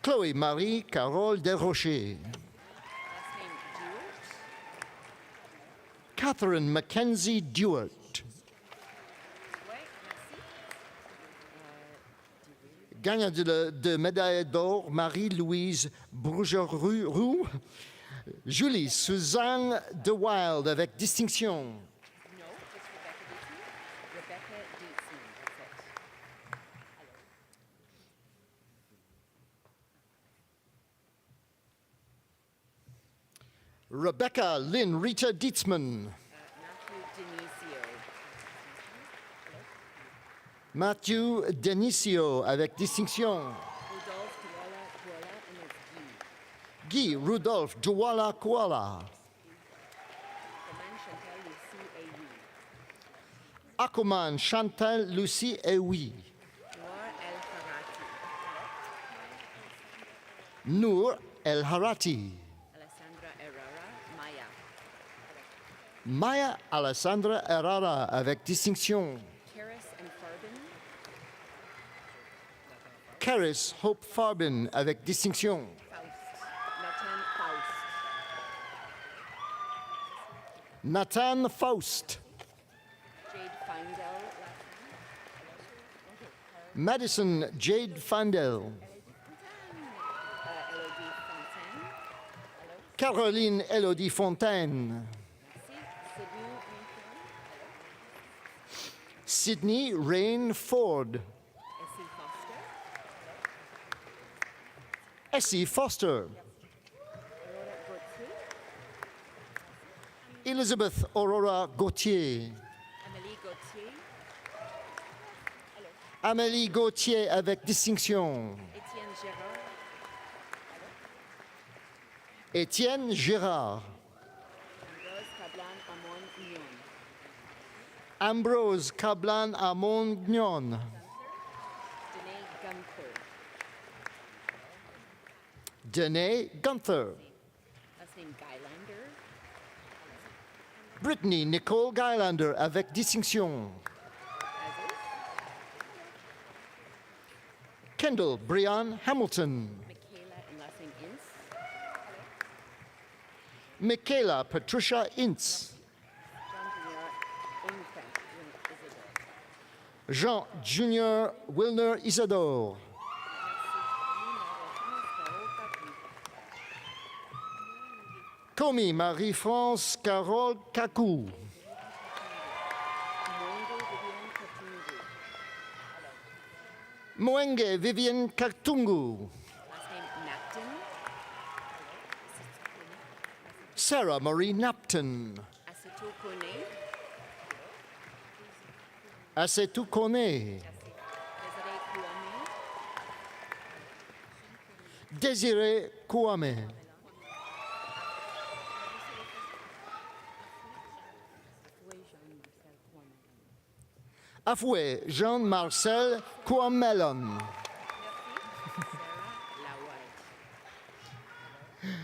Chloé Marie Carole Desrochers. Catherine Mackenzie Dewart. Gagnant de médaille d'or, Marie-Louise Brougeroux. Julie Suzanne De Wild avec distinction. Rebecca Lynn Rita Dietzman. Matthew Denisio avec distinction. Guy Rudolph Douala Kuala. Akuman Chantal Lucie Ewi. Noor El Harati. Maya Alessandra Herrera avec distinction. Caris Hope Farbin avec distinction. Nathan Faust. Madison Jade Fandel. Caroline Elodie Fontaine. Sydney Rain Ford. Essie Foster. Elizabeth Aurora Gauthier. Amélie Gauthier avec distinction. Étienne Gérard. Ambrose Cablan Amon Gnon. Danae Gunther. Brittany Nicole Guylander avec distinction. Kendall Brian Hamilton. Michaela Patricia Ince. Jean Junior Wilner Isadore. Comey Marie-France Carole Kakou. Mwenge Vivian Katungu. Sarah Marie Napton. Asetu Kone. Désiré Kouame. Afoué Jean-Marcel Kouamelon.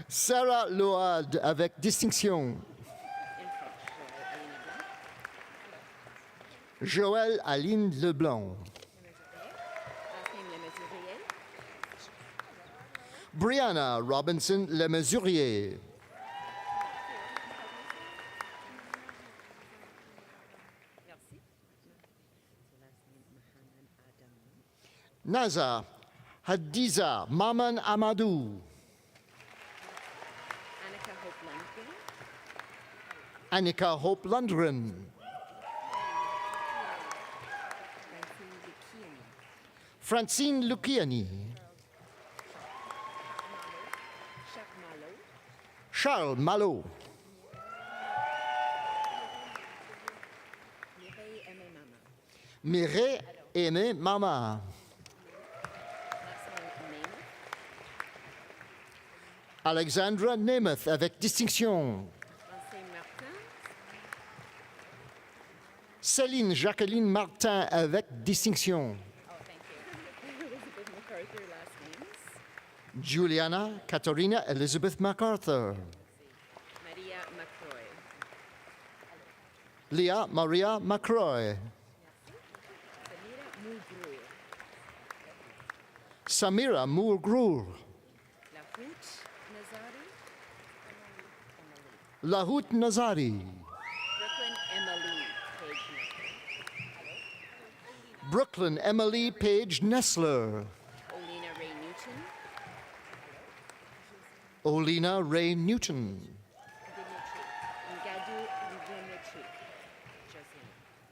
Sarah Load avec distinction. Joël Aline Leblanc. Brianna Robinson Lemesurier. Naza Hadiza Maman Amadou. Annika Hope Lundgren. Francine Luciani. Charles Malo. Mireille Aimé Mama. Alexandra Nemeth avec distinction. Céline Jacqueline Martin avec distinction. Juliana Katarina Elizabeth MacArthur. Leah Maria McCroy. Samira Moore-Grour. Lahout Nazari. Brooklyn Emily Page Nessler. Olina Ray Newton.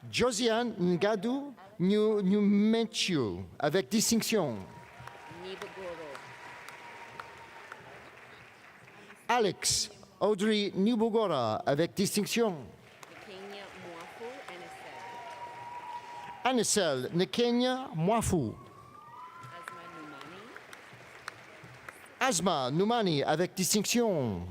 Josiane Ngadu Numechu avec distinction. Alex Audrey Nubogora avec distinction. Anisel Nekenya Mwafu. Asma Numani avec distinction.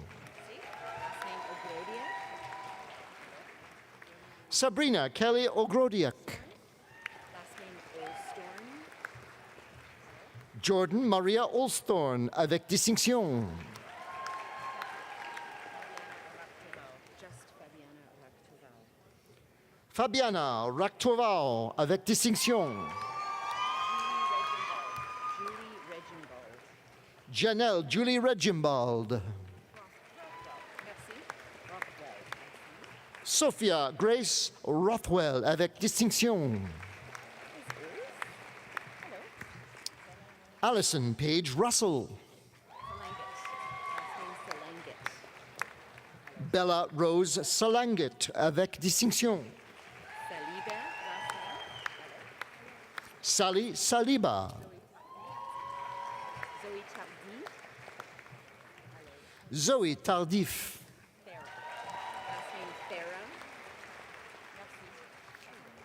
Sabrina Kelly Ogrodiak. Jordan Maria Olsthorn avec distinction. Fabiana Raktoval avec distinction. Janelle Julie Regimbald. Sophia Grace Rothwell avec distinction. Alison Page Russell. Bella Rose Salanget avec distinction. Sally Saliba. Zoe Tardif.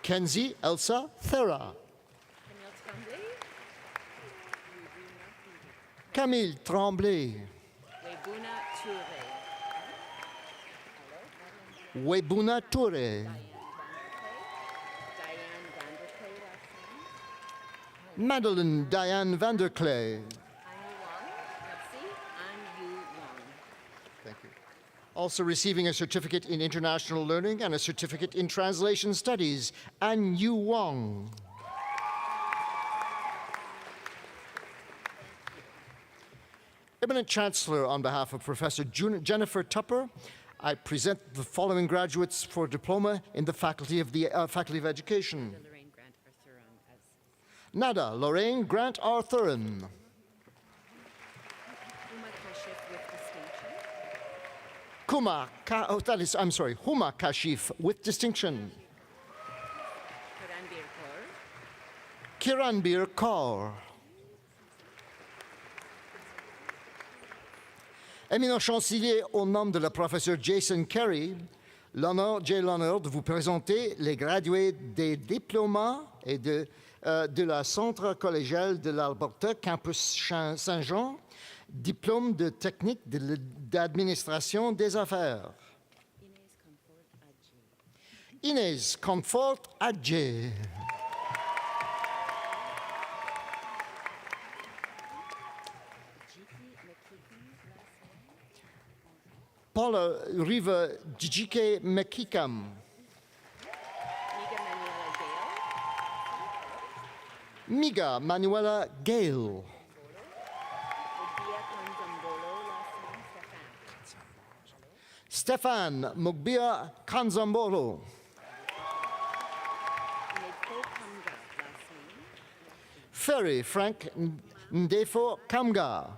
Kenzie Elsa Thera. Camille Tremblay. Webuna Toure. Madeline Diane Vanderclay. Thank you. Also receiving a certificate in international learning and a certificate in translation studies, An Yu Wong. Eminent Chancellor, on behalf of Professor Jennifer Tupper, I present the following graduates for diploma in the Faculty of Education. Nada Lorraine Grant Arthuran. Huma Kashif with distinction. Kiranbir Kaur. Éminent chancelier, au nom de la professeure Jason Carey, j'ai l'honneur de vous présenter les gradués des diplômes et de la Centre Collégial de l'Alberta, Campus Saint-Jean, diplôme de technique d'administration des affaires. Inès Comfort Adjé. Paula Riva Djike Mekikam. Miga Manuela Gale. Stefan Mugbia Kanzambolo. Ferry Frank Ndefo Kamga.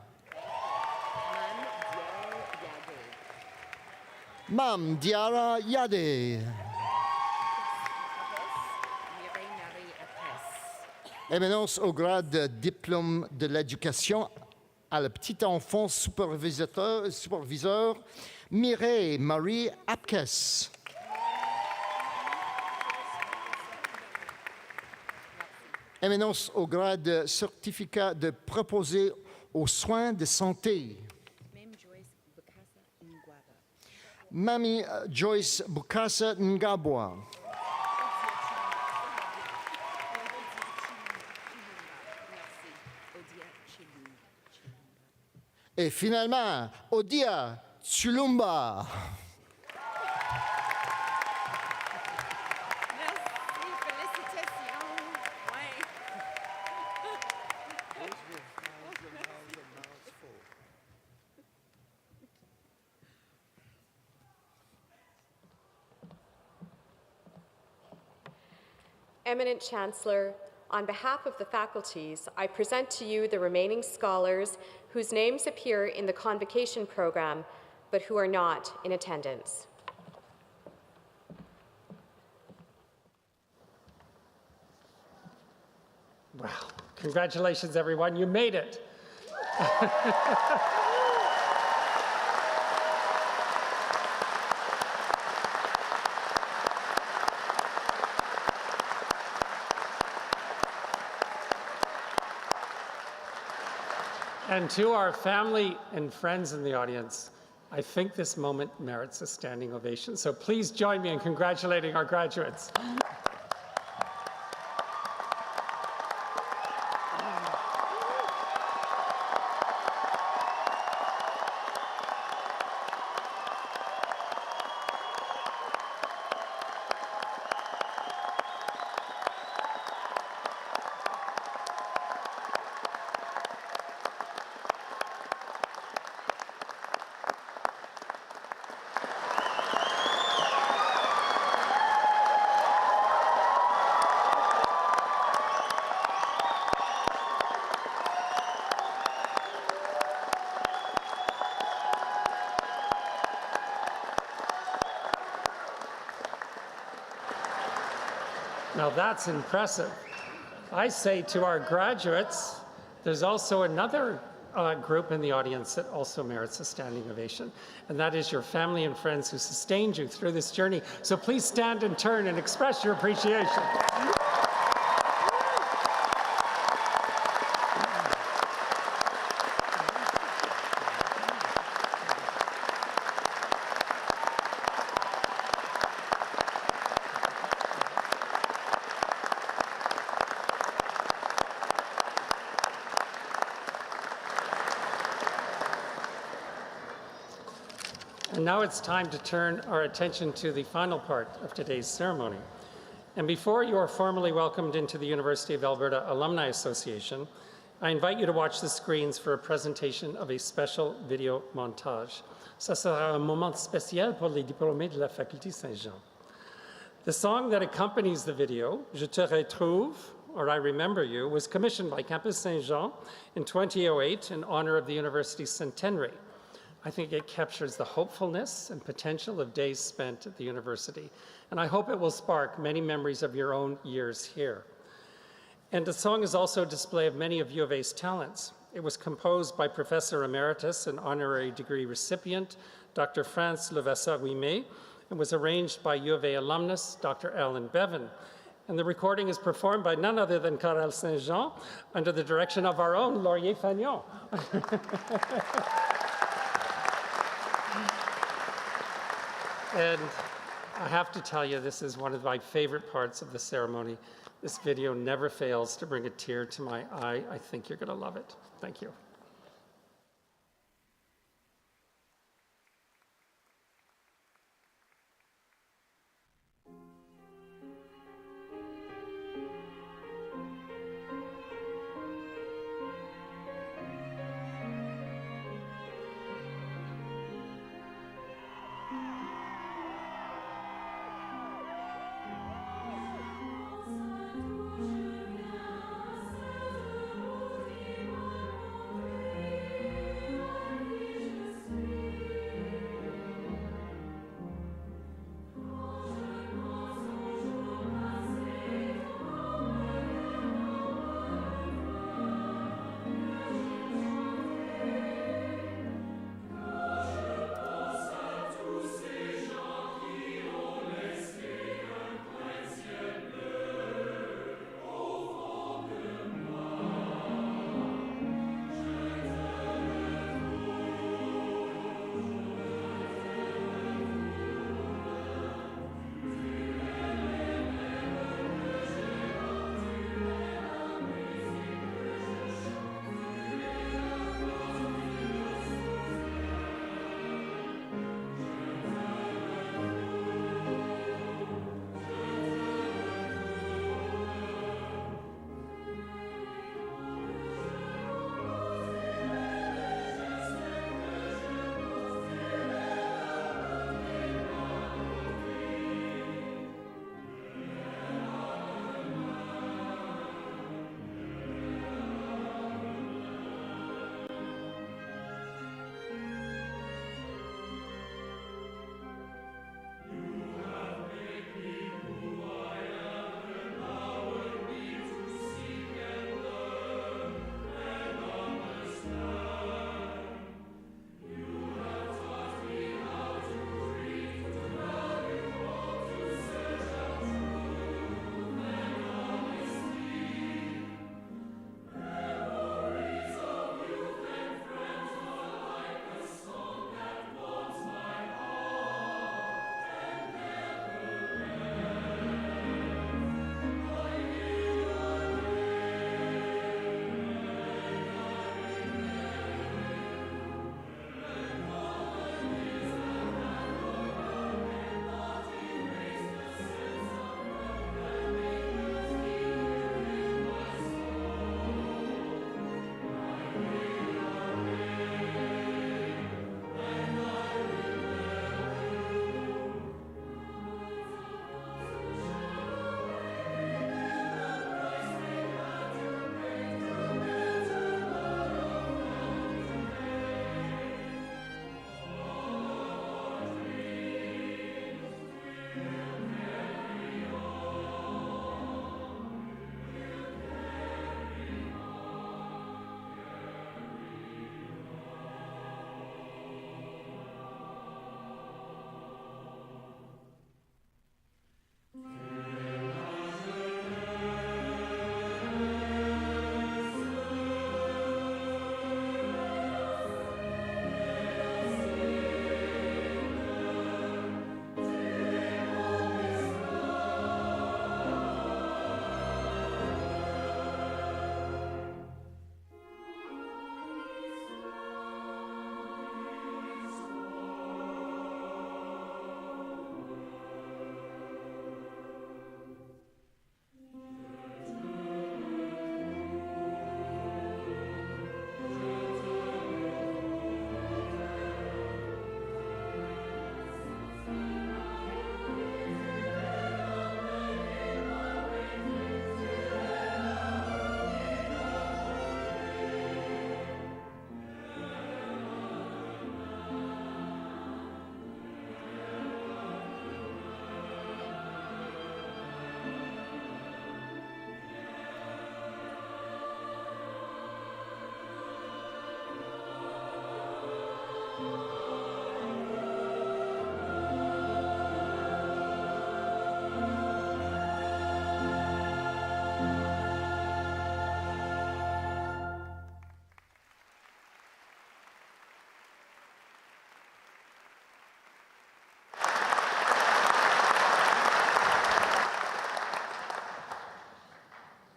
Mam Diara Yade. Éminence au grade de diplôme de l'éducation à la petite enfant superviseur Mireille Marie Apkes. Éminence au grade de certificat de préposé aux soins de santé. Mami Joyce Bukasa Ngabwa. Et finalement, Odia Tsulumba. Eminent Chancellor, on behalf of the faculties, I present to you the remaining scholars whose names appear in the Convocation program, but who are not in attendance. Wow. Congratulations, everyone. You made it. And to our family and friends in the audience, I think this moment merits a standing ovation. So please join me in congratulating our graduates. Now that's impressive. I say to our graduates, there's also another group in the audience that also merits a standing ovation, and that is your family and friends who sustained you through this journey. So please stand and turn and express your appreciation. And now it's time to turn our attention to the final part of today's ceremony. And before you are formally welcomed into the University of Alberta Alumni Association, I invite you to watch the screens for a presentation of a special video montage. Ça sera un moment spécial pour les diplômés de la Faculté Saint-Jean. The song that accompanies the video, Je te retrouve, or I Remember You, was commissioned by Campus Saint-Jean in 2008 in honor of the university's centenary. I think it captures the hopefulness and potential of days spent at the university, and I hope it will spark many memories of your own years here. And the song is also a display of many of U of A's talents. It was composed by Professor Emeritus and honorary degree recipient, Dr. France Levasseur-Ouimet, and was arranged by U of A alumnus, Dr. Alan Bevan. And the recording is performed by none other than Chorale Saint-Jean under the direction of our own Laurier Fagnon. And I have to tell you, this is one of my favorite parts of the ceremony. This video never fails to bring a tear to my eye. I think you're going to love it. Thank you.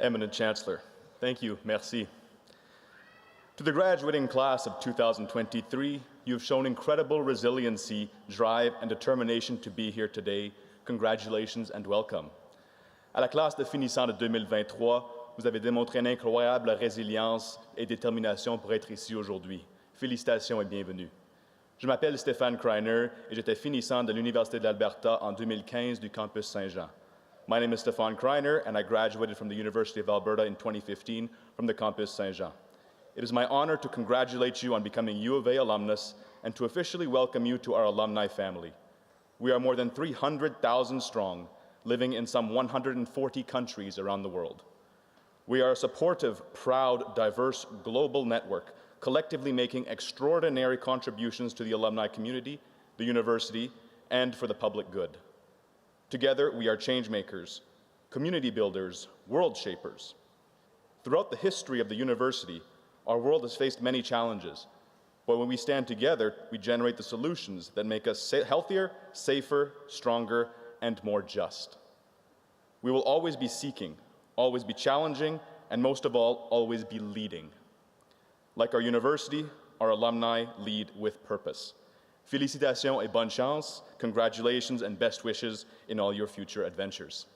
Eminent Chancellor, thank you, merci. To the graduating class of 2023, you have shown incredible resiliency, drive, and determination to be here today. Congratulations and welcome. À la classe de finissants de 2023, vous avez démontré une incroyable résilience et détermination pour être ici aujourd'hui. Félicitations et bienvenue. Je m'appelle Stéphane Kreiner et j'étais finissant de l'Université de l'Alberta en 2015 du campus Saint-Jean. My name is Stéphane Kreiner and I graduated from the University of Alberta in 2015 from the campus Saint-Jean. It is my honor to congratulate you on becoming U of A alumnus and to officially welcome you to our alumni family. We are more than 300,000 strong, living in some 140 countries around the world. We are a supportive, proud, diverse global network, collectively making extraordinary contributions to the alumni community, the university, and for the public good. Together, we are change makers, community builders, world shapers. Throughout the history of the university, our world has faced many challenges, but when we stand together, we generate the solutions that make us healthier, safer, stronger, and more just. We will always be seeking, always be challenging, and most of all, always be leading. Like our university, our alumni lead with purpose. Félicitations et bonne chance, congratulations and best wishes in all your future adventures.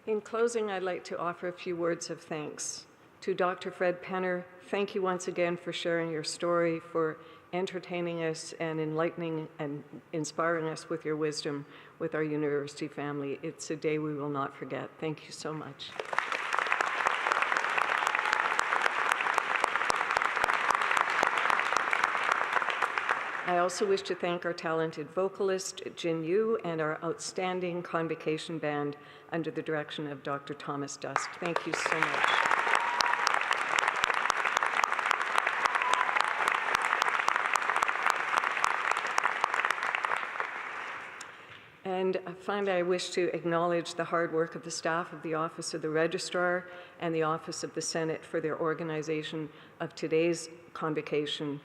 In closing, I'd like to offer a few words of thanks. To Dr. Fred Penner, thank you once again for sharing your story, for entertaining us and enlightening and inspiring us with your wisdom with our university family. It's a day we will not forget. Thank you so much. I also wish to thank our talented vocalist, Jin Yu, and our outstanding Convocation band under the direction of Dr. Thomas Dust. Thank you so much. And finally, I wish to acknowledge the hard work of the staff of the Office of the Registrar and the Office of the Senate for their organization of today's Convocation.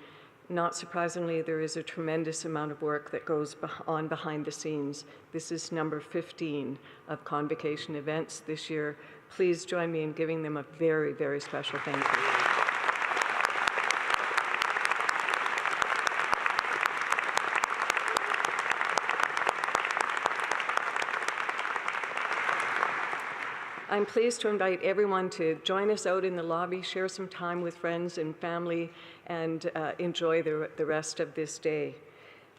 Not surprisingly, there is a tremendous amount of work that goes on behind the scenes. This is number 15 of Convocation events this year. Please join me in giving them a very, very special thank you. I'm pleased to invite everyone to join us out in the lobby, share some time with friends and family, and enjoy the rest of this day.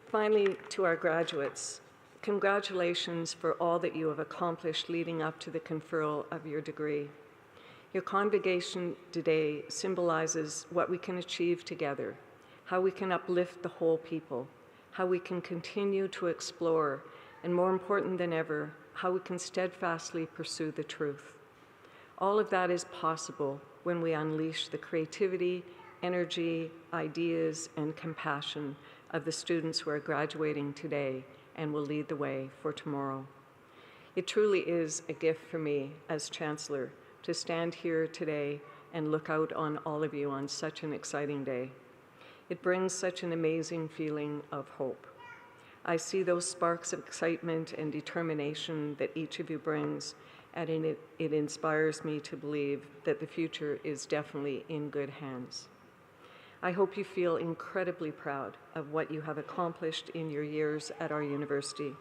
Finally, to our graduates, congratulations for all that you have accomplished leading up to the conferral of your degree. Your convocation today symbolizes what we can achieve together, how we can uplift the whole people, how we can continue to explore, and more important than ever, how we can steadfastly pursue the truth. All of that is possible when we unleash the creativity, energy, ideas, and compassion of the students who are graduating today and will lead the way for tomorrow. It truly is a gift for me as Chancellor to stand here today and look out on all of you on such an exciting day. It brings such an amazing feeling of hope. I see those sparks of excitement and determination that each of you brings, and it inspires me to believe that the future is definitely in good hands. I hope you feel incredibly proud of what you have accomplished in your years at our university.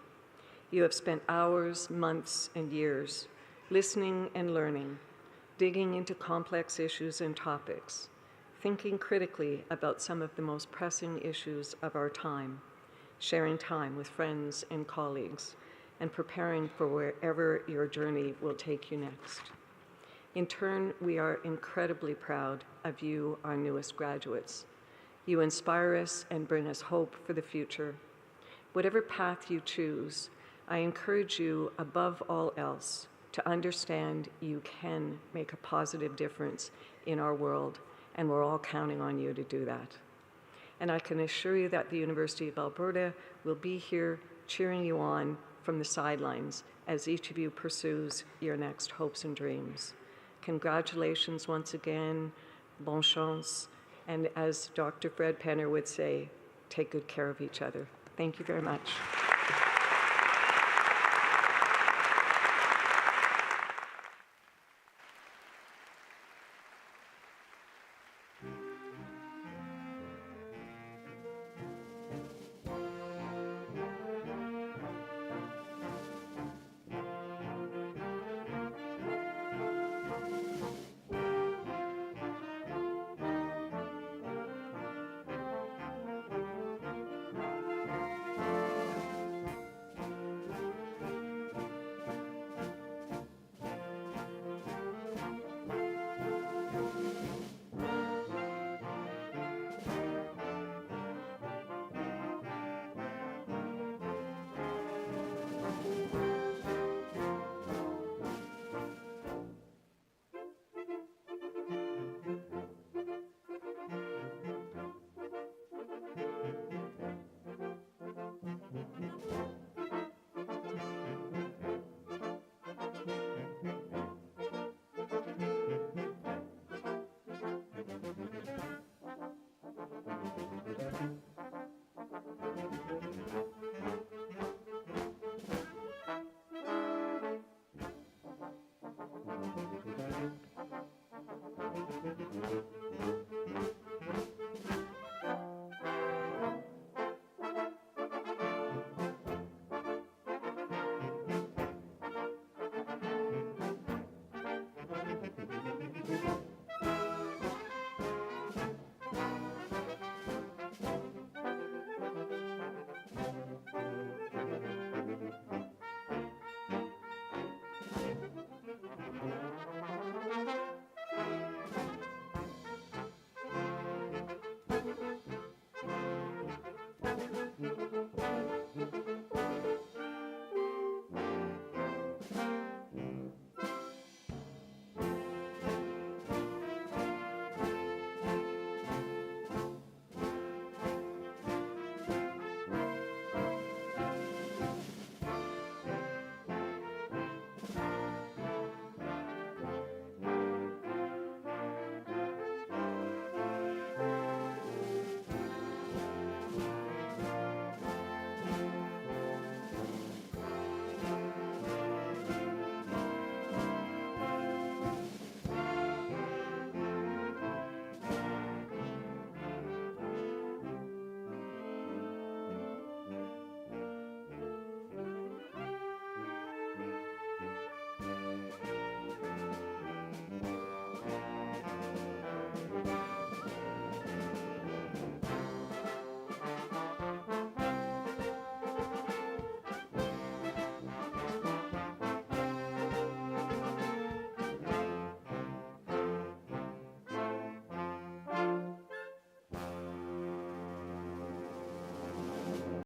You have spent hours, months, and years listening and learning, digging into complex issues and topics, thinking critically about some of the most pressing issues of our time, sharing time with friends and colleagues, and preparing for wherever your journey will take you next. In turn, we are incredibly proud of you, our newest graduates. You inspire us and bring us hope for the future. Whatever path you choose, I encourage you, above all else, to understand you can make a positive difference in our world, and we're all counting on you to do that. And I can assure you that the University of Alberta will be here cheering you on from the sidelines as each of you pursues your next hopes and dreams. Congratulations once again, bon chance, And as Dr. Fred Penner would say, take good care of each other. Thank you very much.